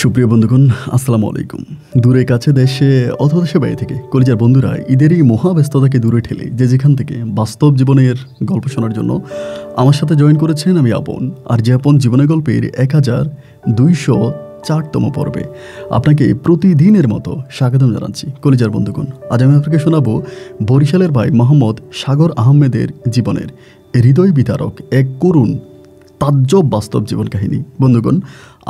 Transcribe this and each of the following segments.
সুপ্রিয় বন্ধুগণ, আসসালামু আলাইকুম। দূরে কাছে দেশে অথবা দেশে বাইরে থেকে কলিজার বন্ধুরা ঈদের এই মহাব্যস্ততাকে দূরে ঠেলে যে যেখান থেকে বাস্তব জীবনের গল্প শোনার জন্য আমার সাথে জয়েন করেছেন আমি আপন। আর যে আপন জীবনের গল্পের 1204তম পর্বে আপনাকে প্রতিদিনের মতো স্বাগতম জানাচ্ছি কলিজার বন্ধুগণ। আজ আমি আপনাকে শোনাবো বরিশালের ভাই মোহাম্মদ সাগর আহমেদের জীবনের হৃদয় বিতারক এক করুণ তাজ্জব বাস্তব জীবন কাহিনী। বন্ধুগণ,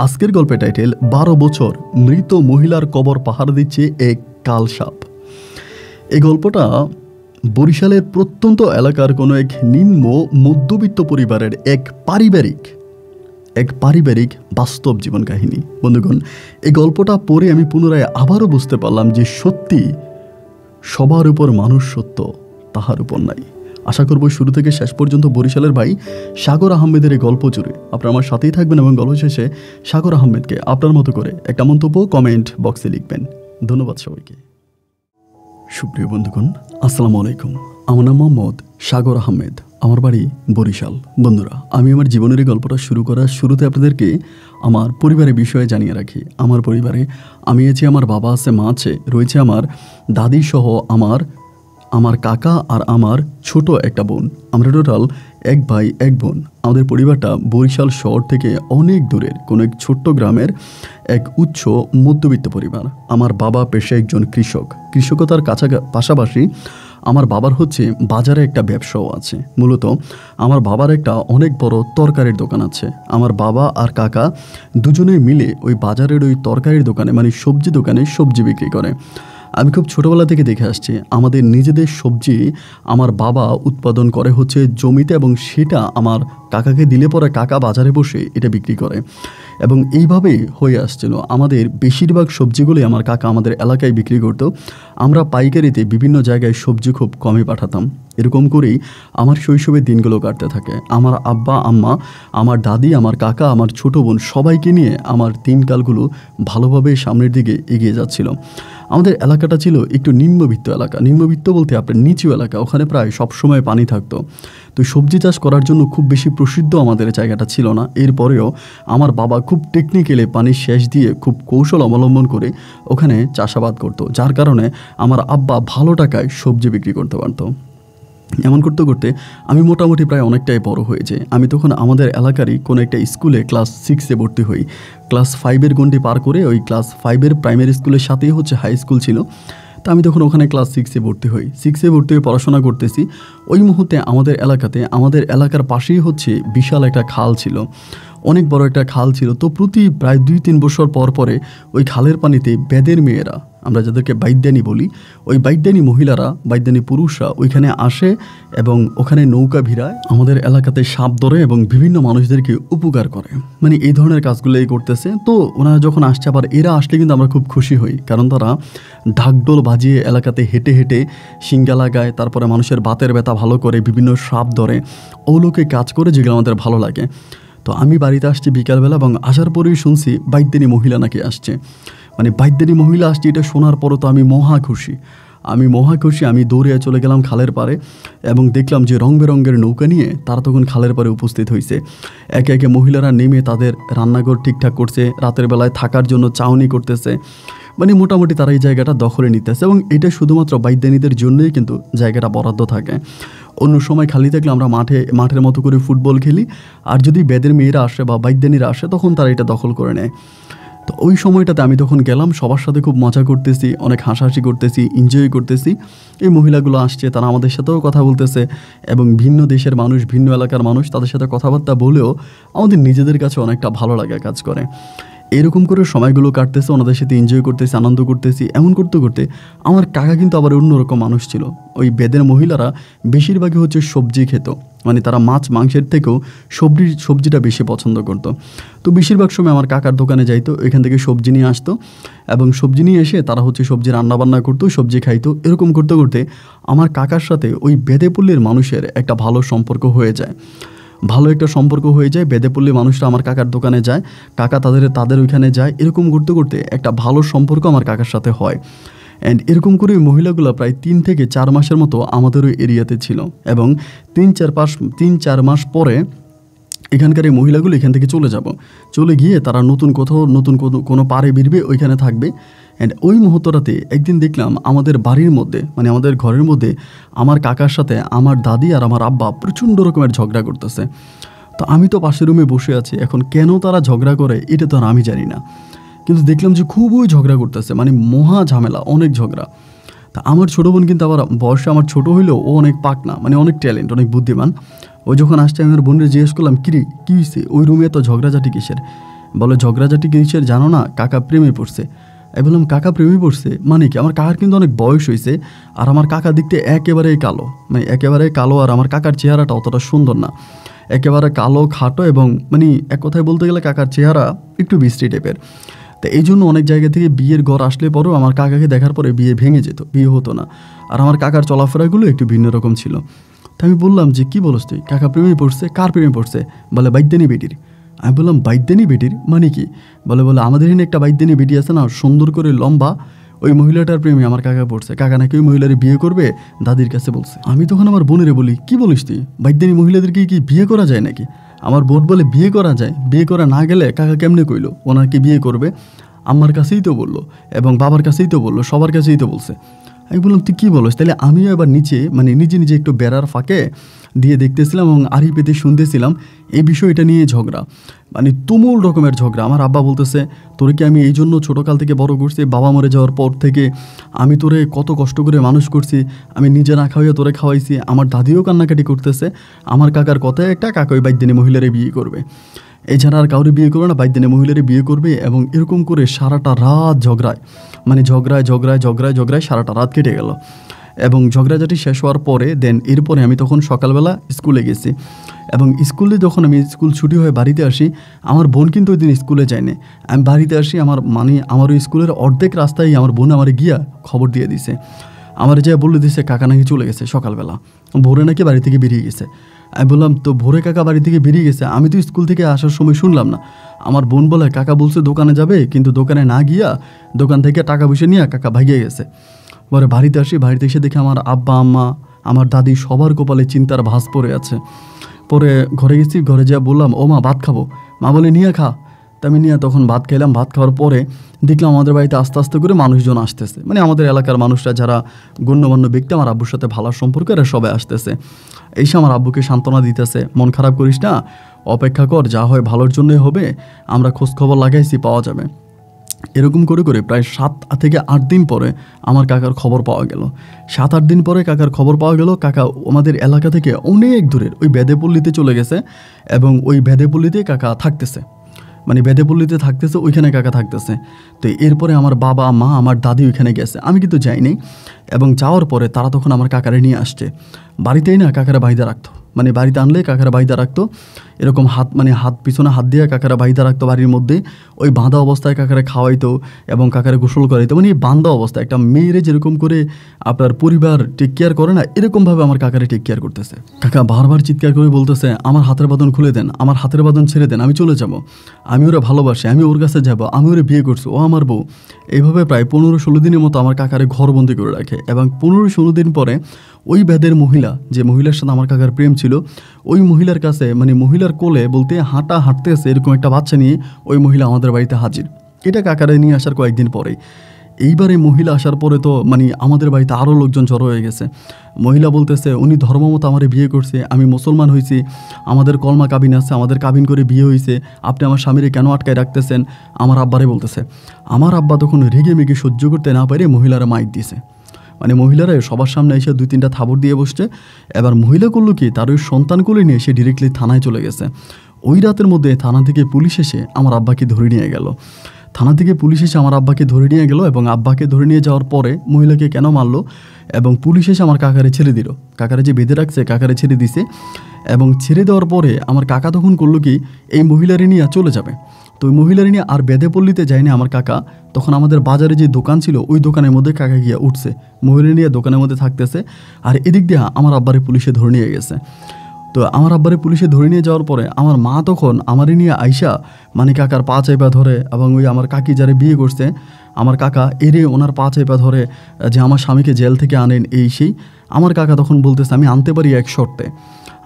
আজকের গল্পের টাইটেল 12 বছর মৃত মহিলার কবর পাহারা দিচ্ছে এক কালসাপ। এই গল্পটা বরিশালের প্রত্যন্ত এলাকার কোনো এক নিম্ন মধ্যবিত্ত পরিবারের এক পারিবারিক বাস্তব জীবন কাহিনী। বন্ধুগণ, এই গল্পটা পড়ে আমি পুনরায় আবারও বুঝতে পারলাম যে সত্যি সবার উপর মানুষ সত্য, তাহার উপর নাই। আশা করব শুরু থেকে শেষ পর্যন্ত বরিশালের ভাই সাগর আহমেদের এই গল্প জুড়ে আপনারা আমার সাথেই থাকবেন এবং গল্প শেষে সাগর আহমেদকে আপনার মতো করে একটা মন্তব্য কমেন্ট বক্সে লিখবেন। ধন্যবাদ সবাইকে। সুপ্রিয় বন্ধুগণ, আসসালামু আলাইকুম। আমার নাম মোহাম্মদ সাগর আহমেদ, আমার বাড়ি বরিশাল। বন্ধুরা, আমি আমার জীবনের এই গল্পটা শুরু করার শুরুতে আপনাদেরকে আমার পরিবারের বিষয়ে জানিয়ে রাখি। আমার পরিবারে আমি আছি, আমার বাবা আছে, মা আছে, রয়েছে আমার দাদি সহ আমার কাকা আর আমার ছোট একটা বোন। আমরা টোটাল এক ভাই এক বোন। আমাদের পরিবারটা বরিশাল শহর থেকে অনেক দূরের কোনো এক ছোট্ট গ্রামের এক উচ্চ মধ্যবিত্ত পরিবার। আমার বাবা পেশায় একজন কৃষকতার পাশাপাশি আমার বাবার হচ্ছে বাজারে একটা ব্যবসাও আছে। মূলত আমার বাবার একটা অনেক বড় তরকারির দোকান আছে। আমার বাবা আর কাকা দুজনে মিলে ওই বাজারের ওই তরকারির দোকানে মানে সবজি দোকানে সবজি বিক্রি করে। আমি খুব ছোটোবেলা থেকে দেখে আসছি আমাদের নিজেদের সবজি আমার বাবা উৎপাদন করে হচ্ছে জমিতে, এবং সেটা আমার কাকাকে দিলে পরে কাকা বাজারে বসে এটা বিক্রি করে। এবং এইভাবেই হয়ে আসছিল। আমাদের বেশিরভাগ সবজিগুলোই আমার কাকা আমাদের এলাকায় বিক্রি করতো। আমরা পাইকারিতে বিভিন্ন জায়গায় সবজি খুব কমই পাঠাতাম। এরকম করেই আমার শৈশবের দিনগুলো কাটতে থাকে। আমার আব্বা আম্মা, আমার দাদি, আমার কাকা, আমার ছোটো বোন সবাইকে নিয়ে আমার দিনকালগুলো ভালোভাবে সামনের দিকে এগিয়ে যাচ্ছিল। আমাদের এলাকাটা ছিল একটু নিম্নবিত্ত এলাকা। নিম্নবিত্ত বলতে আপনার নিচু এলাকা, ওখানে প্রায় সবসময় পানি থাকতো। তো সবজি চাষ করার জন্য খুব বেশি প্রসিদ্ধ আমাদের জায়গাটা ছিল না। এরপরেও আমার বাবা খুব টেকনিক্যালি পানির সেচ দিয়ে খুব কৌশল অবলম্বন করে ওখানে চাষাবাদ করতো, যার কারণে আমার আব্বা ভালো টাকায় সবজি বিক্রি করতে পারতো। এমন করতে করতে আমি মোটামুটি প্রায় অনেকটাই বড় হয়ে যাই। আমি তখন আমাদের এলাকারই কোনো একটা স্কুলে ক্লাস 6-এ ভর্তি হই। ক্লাস 5-এর গণ্ডি পার করে ওই ক্লাস 5-এর প্রাইমারি স্কুলের সাথেই হচ্ছে হাই স্কুল ছিল। তো আমি তখন ওখানে ক্লাস 6-এ ভর্তি হই। 6-এ ভর্তি হয়ে পড়াশোনা করতেছি। ওই মুহূর্তে আমাদের এলাকার পাশেই হচ্ছে বিশাল একটা খাল ছিল, অনেক বড় একটা খাল ছিল। তো প্রতি প্রায় 2-3 বছর পর পরে ওই খালের পানিতে বেদের মেয়েরা, আমরা যাদেরকে বাইদ্যানী বলি, ওই বাইদ্যানী মহিলারা, বাইদ্যানী পুরুষরা ওইখানে আসে এবং ওখানে নৌকা ভিড়ায়, আমাদের এলাকাতে সাপ ধরে এবং বিভিন্ন মানুষদেরকে উপকার করে। মানে এই ধরনের কাজগুলোই করতেছে। তো ওনারা যখন আসছে, আবার এরা আসলে কিন্তু আমরা খুব খুশি হই, কারণ তারা ঢাকঢোল বাজিয়ে এলাকাতে হেঁটে হেঁটে সিঙ্গা লাগায়, তারপরে মানুষের বাতের ব্যথা ভালো করে, বিভিন্ন সাপ ধরে, ওগুলোকে কাজ করে যেগুলো আমাদের ভালো লাগে। তো আমি বাড়িতে আসছি বিকালবেলা এবং আসার পরেই শুনছি বাইদ্যানী মহিলা নাকি আসছে। মানে বাইদ্যানী মহিলা আসছে, এটা শোনার পরও তো আমি মহা খুশি। আমি দৌড়ে চলে গেলাম খালের পাড়ে এবং দেখলাম যে রং বেরঙের নৌকা নিয়ে তারা তখন খালের পাড়ে উপস্থিত হয়েছে। একে একে মহিলারা নেমে তাদের রান্নাঘর ঠিকঠাক করছে, রাতের বেলায় থাকার জন্য চাউনি করতেছে। মানে মোটামুটি তারা এই জায়গাটা দখলে নিতেছে এবং এটা শুধুমাত্র বাইদ্যানীদের জন্যই কিন্তু জায়গাটা বরাদ্দ থাকে। অন্য সময় খালি থাকলে আমরা মাঠের মতো করে ফুটবল খেলি, আর যদি বেদের মেয়েরা আসে বা বাইদ্যানীরা আসে তখন তারা এটা দখল করে নেয়। তো ওই সময়টাতে আমি তখন গেলাম, সবার সাথে খুব মজা করতেছি, অনেক হাসাহাসি করতেছি, এনজয় করতেছি। এই মহিলাগুলো আসছে, তারা আমাদের সাথেও কথা বলতেছে এবং ভিন্ন দেশের মানুষ, ভিন্ন এলাকার মানুষ, তাদের সাথে কথাবার্তা বলেও আমাদের নিজেদের কাছে অনেকটা ভালো লাগা কাজ করে। এরকম করে সময়গুলো কাটতেছে, ওনাদের সাথে এনজয় করতেছি, আনন্দ করতেছি। এমন করতে করতে আমার কাকা কিন্তু আবার অন্যরকম মানুষ ছিল। ওই বেদের মহিলারা বেশিরভাগই হচ্ছে সবজি খেত, মানে তারা মাছ মাংসের থেকেও সবজিটা বেশি পছন্দ করতো। তো বেশিরভাগ সময় আমার কাকার দোকানে যাইতো, এখান থেকে সবজি নিয়ে আসতো এবং সবজি নিয়ে এসে তারা হচ্ছে সবজি রান্নাবান্না করতো, সবজি খাইতো। এরকম করতে করতে আমার কাকার সাথে ওই বেদেপল্লীর মানুষের একটা ভালো সম্পর্ক হয়ে যায়। বেদেপল্লী মানুষরা আমার কাকার দোকানে যায়, কাকা তাদের ওইখানে যায়। এরকম করতে করতে একটা ভালো সম্পর্ক আমার কাকার সাথে হয়। অ্যান্ড এরকম করে মহিলাগুলো প্রায় 3 থেকে 4 মাসের মতো আমাদের ওই এরিয়াতে ছিল এবং 3-4 মাস পরে এখানকার এই মহিলাগুলো এখান থেকে চলে যাব, চলে গিয়ে তারা নতুন কোথাও নতুন কোনো পাড়ে বিরবে, ওইখানে থাকবে। অ্যান্ড ওই মুহূর্তটাতে একদিন দেখলাম আমাদের বাড়ির মধ্যে, মানে আমাদের ঘরের মধ্যে আমার কাকার সাথে আমার দাদি আর আমার আব্বা প্রচণ্ড রকমের ঝগড়া করতেছে। তো আমি তো পাশের রুমে বসে আছি, এখন কেন তারা ঝগড়া করে এটা তো আর আমি জানি না, কিন্তু দেখলাম যে খুবই ঝগড়া করতেছে, মানে মহা ঝামেলা, অনেক ঝগড়া। তা আমার ছোটো বোন কিন্তু আবার বয়সে আমার ছোটো হইলেও ও অনেক পাকনা, মানে অনেক ট্যালেন্ট, অনেক বুদ্ধিমান। ও যখন আসছে আমি আমার বোনের জিজ্ঞেস করলাম, কিরে কী হয়েছে, ওই রুমে এত ঝগড়াঝাটি কিসের? বলে ঝগড়াঝাটি কিসের জানো না, কাকা প্রেমে পড়ছে। আমি বললাম কাকা প্রেমে পড়ছে মানে কি? আমার কাকার কিন্তু অনেক বয়স হয়েছে, আর আমার কাকা দেখতে একেবারেই কালো, মানে একেবারে কালো, আর আমার কাকার চেহারাটা অতটা সুন্দর না, একেবারে কালো খাটো, এবং মানে এক কথায় বলতে গেলে কাকার চেহারা একটু বিশ্রী টাইপের। তো এই জন্য অনেক জায়গা থেকে বিয়ের ঘর আসলে পরেও আমার কাকাকে দেখার পরে বিয়ে ভেঙে যেত, বিয়ে হতো না। আর আমার কাকার চলাফেরাগুলো একটু ভিন্ন রকম ছিল। তো আমি বললাম যে কী বলস তুই, কাকা প্রেমে পড়ছে? কার প্রেমে পড়ছে? বলে বাইদ্যানি বেটির। আমি বললাম বাইদ্যানি বেটির মানে কি? বলে আমাদের এখানে একটা বাইদ্যানি বেটি আছে না, সুন্দর করে লম্বা, ওই মহিলাটার প্রেমে আমার কাকা পড়ছে, কাকা নাকি ওই মহিলারে বিয়ে করবে, দাদির কাছে বলছে। আমি তখন আমার বোনেরে বলি, কি বলিস তুই, বাইদ্যানি মহিলাদেরকে কি বিয়ে করা যায় নাকি? আমার বোন বলে বিয়ে করা যায়, বিয়ে করা না গেলে কাকা কেমনে কইলো ওনাকে বিয়ে করবে? আমার কাছেই তো বললো, এবং বাবার কাছেই তো বললো, সবার কাছেই তো বলছে। আমি বললাম তুই কী বলিস? তাহলে আমিও এবার নিচে, মানে নিজে নিজে একটু বেড়ার ফাঁকে দিয়ে দেখতেছিলাম এবং আড়ি পেতে শুনতেছিলাম এই বিষয়টা নিয়ে ঝগড়া, মানে তুমুল রকমের ঝগড়া। আমার আব্বা বলতেছে, তোরে কি আমি এই জন্য ছোটোকাল থেকে বড় করছি, বাবা মরে যাওয়ার পর থেকে আমি তোরে কত কষ্ট করে মানুষ করছি, আমি নিজে না খাওয়াইয়া তোরে খাওয়াইছি। আমার দাদিও কান্নাকাটি করতেছে, আমার কাকার কথায় একটা, কাকা ওই বাইদ্যানি মহিলারে বিয়ে করবে, এছাড়া আর কাউরে বিয়ে করবে না, বাইদ্যানি মহিলারে বিয়ে করবে। এবং এরকম করে সারাটা রাত ঝগড়ায়, মানে ঝগড়ায় ঝগড়ায় ঝগড়ায় ঝগড়ায় সারাটা রাত কেটে গেল। এবং ঝগড়াঝাটি শেষ হওয়ার পরে এরপরে আমি তখন সকালবেলা স্কুলে গেছি, এবং স্কুলে যখন আমি স্কুল ছুটি হয়ে বাড়িতে আসি, আমার বোন কিন্তু ওই দিন স্কুলে যায়নি। আমি বাড়িতে আসি, আমার ওই স্কুলের অর্ধেক রাস্তায় আমার বোন আমার গিয়া খবর দিয়ে দিছে, আমার যা বলে দিছে কাকা নাকি চলে গেছে সকালবেলা, ভোরে নাকি বাড়ি থেকে বেরিয়ে গেছে। আমি বললাম তো ভোরে কাকা বাড়ি থেকে বেরিয়ে গেছে, আমি তো স্কুল থেকে আসার সময় শুনলাম না। আমার বোন বলে কাকা বলছে দোকানে যাবে, কিন্তু দোকানে না গিয়া দোকান থেকে টাকা পয়সা নিয়ে কাকা ভাগিয়ে গেছে। পরে বাড়িতে আসি, বাড়িতে এসে দেখে আমার আব্বা আম্মা আমার দাদি সবার কপালে চিন্তার ভাঁজ পড়ে আছে। পরে ঘরে গেছি, ঘরে যা বললাম ও মা ভাত খাবো, মা বলে নিয়ে খা। তা আমি নিয়ে তখন ভাত খাইলাম। ভাত খাওয়ার পরে দেখলাম আমাদের বাড়িতে আস্তে আস্তে করে মানুষজন আসতেছে, মানে আমাদের এলাকার মানুষরা যারা গণ্যমান্য ব্যক্তি, আমার আব্বুর সাথে ভালো সম্পর্ক, এরা সবাই আসতেছে। এসে আমার আব্বুকে সান্ত্বনা দিতেছে, মন খারাপ করিস না, অপেক্ষা কর, যা হয় ভালোর জন্যই হবে, আমরা খোঁজখবর লাগাইছি, পাওয়া যাবে। এরকম করে করে প্রায় 7 থেকে 8 দিন পরে আমার কাকার খবর পাওয়া গেল। 7-8 দিন পরে কাকার খবর পাওয়া গেল, কাকা আমাদের এলাকা থেকে অনেক দূরের ওই বেদেপল্লিতে চলে গেছে, এবং ওই বেদেপল্লিতে কাকা থাকতেছে, মানে বেদেপল্লিতে থাকতেছে, ওইখানে কাকা থাকতেছে। তো এরপরে আমার বাবা মা আমার দাদি ওইখানে গেছে, আমি কিন্তু যাইনি। এবং যাওয়ার পরে তারা তখন আমার কাকারে নিয়ে আসছে বাড়িতেই, না কাকারা বাইদা রাখতো, মানে বাড়িতে আনলে কাকারা বাইদা রাখতো, এরকম হাত পিছনে হাত দিয়ে কাকারা বাইদা রাখতো বাড়ির মধ্যে। ওই বাঁধা অবস্থায় কাকারে খাওয়াইতো এবং কাকারে গোসল করাইতো, মানে এই বাঁধা অবস্থায় একটা মেয়েরে যেরকম করে আপনার পরিবার টেক কেয়ার করে না, এরকমভাবে আমার কাকারে টেক কেয়ার করতেছে। কাকা বারবার চিৎকার করে বলতেছে, আমার হাতের বাঁধন খুলে দেন, আমার হাতের বাঁধন ছেড়ে দেন, আমি চলে যাব, আমি ওরা ভালোবাসি, আমি ওর কাছে যাব, আমি ওরা বিয়ে করছি, ও আমার বউ। এইভাবে প্রায় 15-16 দিনের মতো আমার কাকারে ঘরবন্দি করে রাখে। এবং 15-16 দিন পরে ওই বেদের মহিলা, যে মহিলার সাথে আমার কাকার প্রেম ছিল, ওই মহিলার কাছে, মানে মহিলার কোলে বলতে হাঁটতেছে এরকম একটা বাচ্চা নিয়ে ওই মহিলা আমাদের বাড়িতে হাজির। এটা কাকারে নিয়ে আসার কয়েকদিন পরেই। এইবারে মহিলা আসার পরে তো মানে আমাদের বাড়িতে আরও লোকজন জড়ো হয়ে গেছে। মহিলা বলতেছে উনি ধর্মমতো আমারে বিয়ে করছে, আমি মুসলমান হয়েছি, আমাদের কলমা কাবিন আছে, আমাদের কাবিন করে বিয়ে হয়েছে, আপনি আমার স্বামীরে কেন আটকায় রাখতেছেন? আমার আব্বারে বলতেছে। আমার আব্বা তখন রেগে মেগে সহ্য করতে না পারে মহিলারা মাইক দিছে, মানে মহিলারা সবার সামনে এসে 2-3টা থাবড় দিয়ে বসছে। এবার মহিলা করলো কি, তার ওই সন্তানগুলি নিয়ে সে ডিরেক্টলি থানায় চলে গেছে। ওই রাতের মধ্যে থানা থেকে পুলিশ এসে আমার আব্বাকে ধরে নিয়ে গেল। থানা থেকে পুলিশ এসে আমার আব্বাকে ধরে নিয়ে গেল, এবং আব্বাকে ধরে নিয়ে যাওয়ার পরে মহিলাকে কেন মারলো, এবং পুলিশ এসে আমার কাকারে ছেড়ে দিল। কাকারে যে বেঁধে রাখছে কাকারে ছেড়ে দিছে। এবং ছেড়ে দেওয়ার পরে আমার কাকা তখন করলো কি, এই মহিলারে নিয়ে চলে যাবে। তো ওই মহিলারে নিয়ে আর বেদেপল্লিতে যায়নি আমার কাকা, তখন আমাদের বাজারে যে দোকান ছিল ওই দোকানের মধ্যে কাকা গিয়ে উঠছে, মহিলা নিয়ে দোকানের মধ্যে থাকতেছে। আর এদিক দিয়ে আমার আব্বারে পুলিশে ধরে নিয়ে গেছে। তো আমার আব্বারে পুলিশে ধরে নিয়ে যাওয়ার পরে আমার মা তখন আমারে নিয়ে আইসা মানে কাকার পা চাইপা ধরে, এবং ওই আমার কাকি যারে বিয়ে করছে আমার কাকা এরে ওনার পা চাইপা ধরে যে আমার স্বামীকে জেল থেকে আনেন, এই সেই। আমার কাকা তখন বলতেছে আমি আনতে পারি এক শর্তে,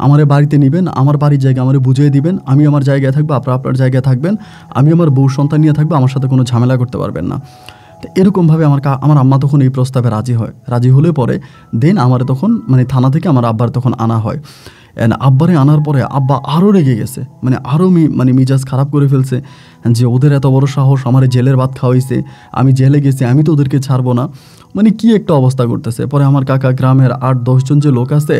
আমারে বাড়িতে নেবেন, আমার বাড়ির জায়গা আমারে বুঝিয়ে দিবেন, আমি আমার জায়গায় থাকবো, আপনারা আপনার জায়গায় থাকবেন, আমি আমার বউ সন্তান নিয়ে থাকবো, আমার সাথে কোনো ঝামেলা করতে পারবেন না। তো এরকমভাবে আমার আম্মা তখন এই প্রস্তাবে রাজি হয়। রাজি হলে পরে দেন আমার তখন মানে থানা থেকে আমার আব্বার তখন আনা হয়। আব্বারে আনার পরে আব্বা আরও রেগে গেছে, মানে আরও মিজাজ খারাপ করে ফেলছে যে ওদের এত বড় সাহস, আমার জেলের ভাত খাওয়াইছে, আমি জেলে গেছি, আমি তো ওদেরকে ছাড়বো না, মানে কি একটা অবস্থা করতেছে। পরে আমার কাকা গ্রামের 8-10 জন যে লোক আছে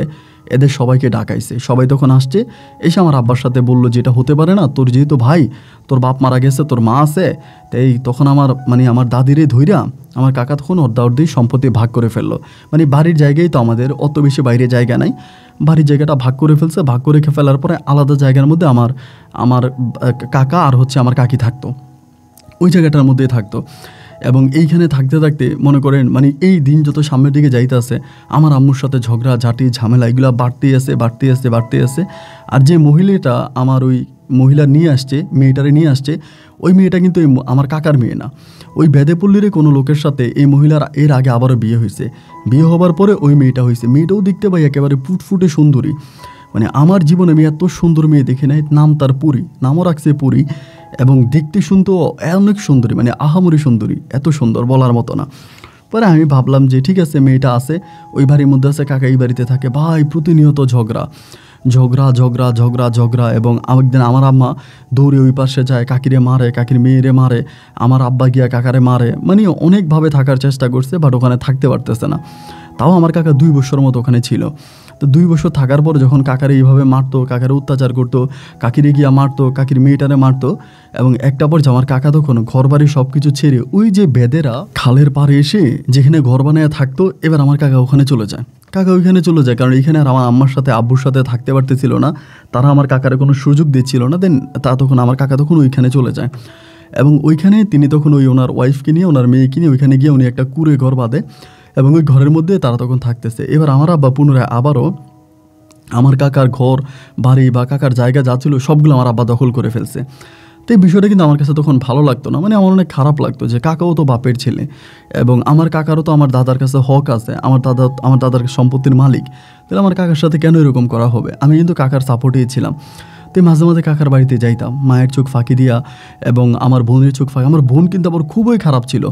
এদের সবাইকে ডাকাইছে। সবাই তখন আসছে, এসে আমার আব্বার সাথে বললো যে এটা হতে পারে না, তোর যেহেতু ভাই, তোর বাপ মারা গেছে, তোর মা আছে, তাই তখন আমার দাদিরে ধইরা আমার কাকা তখন অর্ধাঅর্ধি সম্পত্তি ভাগ করে ফেললো। মানে বাড়ির জায়গায় তো আমাদের অত বেশি বাইরে জায়গা নাই, বাড়ির জায়গাটা ভাগ করে ফেলছে। ভাগ করে ফেলার পরে আলাদা জায়গার মধ্যে আমার কাকা আর আমার কাকি থাকতো, ওই জায়গাটার মধ্যেই থাকতো। এবং এইখানে থাকতে থাকতে মনে করেন মানে এই দিন যত সামনের দিকে যাইতে আছে, আমার আম্মুর সাথে ঝগড়া ঝাঁটি ঝামেলা এগুলো বাড়তেই আসে। আর যে মহিলাটা আমার ওই মহিলা নিয়ে আসছে, মেয়েটারে নিয়ে আসছে, ওই মেয়েটা কিন্তু আমার কাকার মেয়ে না। ওই বেদেপল্লীর কোনো লোকের সাথে এই মহিলার এর আগে আবারও বিয়ে হয়েছে। বিয়ে হবার পরে ওই মেয়েটা হয়েছে। মেয়েটাও দেখতে পাই একেবারে ফুটফুটে সুন্দরী, মানে আমার জীবনে আমি এত সুন্দর মেয়ে দেখে নাই। নাম তার পুরী, নামও রাখছে পুরী, এবং দেখতে শুনতেও অনেক সুন্দরী, মানে আহামরি সুন্দরী, এত সুন্দর বলার মতো না। পরে আমি ভাবলাম যে ঠিক আছে, মেয়েটা আছে ওই বাড়ির মধ্যে আছে, কাকা এই বাড়িতে থাকে, ভাই প্রতিনিয়ত ঝগড়া। এবং একদিন আমার আম্মা দৌড়ে ওই পাশে যায়, কাকিরে মারে, কাকির মেয়েরে মারে, আমার আব্বা গিয়া কাকারে মারে, মানে অনেকভাবে থাকার চেষ্টা করছে, বাট ওখানে থাকতে পারতেছে না। তাও আমার কাকা 2 বছর মতো ওখানে ছিল। তো 2 বছর থাকার পর যখন কাকারে এইভাবে মারতো, কাকারে অত্যাচার করতো, কাকিরে গিয়া মারতো, কাকির মেয়েটারে মারতো, এবং একটা পর আমার কাকা তখন ঘর বাড়ি সব কিছু ছেড়ে ওই যে বেদেরা খালের পাড়ে এসে যেখানে ঘর বানায় থাকতো, এবার আমার কাকা ওখানে চলে যায়। কারণ এইখানে আর আমার আম্মার সাথে আব্বুর সাথে থাকতে পারতেছিল না, তারা আমার কাকারে কোনো সুযোগ দিচ্ছিল না। দেন তখন আমার কাকা তখন ওইখানে চলে যায়, এবং ওইখানে তিনি তখন ওনার ওয়াইফকে নিয়ে, ওনার মেয়েকে নিয়ে ওইখানে গিয়ে উনি একটা কুঁড়ে ঘর বাঁধে, এবং ওই ঘরের মধ্যে তারা তখন থাকতেছে। এবার আমার আব্বা পুনরায় আবারও আমার কাকার ঘর বাড়ি বা কাকার জায়গা যা ছিল সবগুলো আমার আব্বা দখল করে ফেলছে। তো এই বিষয়টা কিন্তু আমার কাছে তখন ভালো লাগতো না, মানে আমার অনেক খারাপ লাগতো যে কাকাও তো বাপের ছেলে, এবং আমার কাকারও তো আমার দাদার কাছে হক আছে, আমার দাদার সম্পত্তির মালিক, তাহলে আমার কাকার সাথে কেন এরকম করা হবে? আমি কিন্তু কাকার সাপোর্টেই ছিলাম। তো মাঝে মাঝে কাকার বাড়িতে যাইতাম, মায়ের চোখ ফাঁকি দিয়া, এবং আমার বোনের চোখ ফাঁকি। আমার বোন কিন্তু আবার খুবই খারাপ ছিল,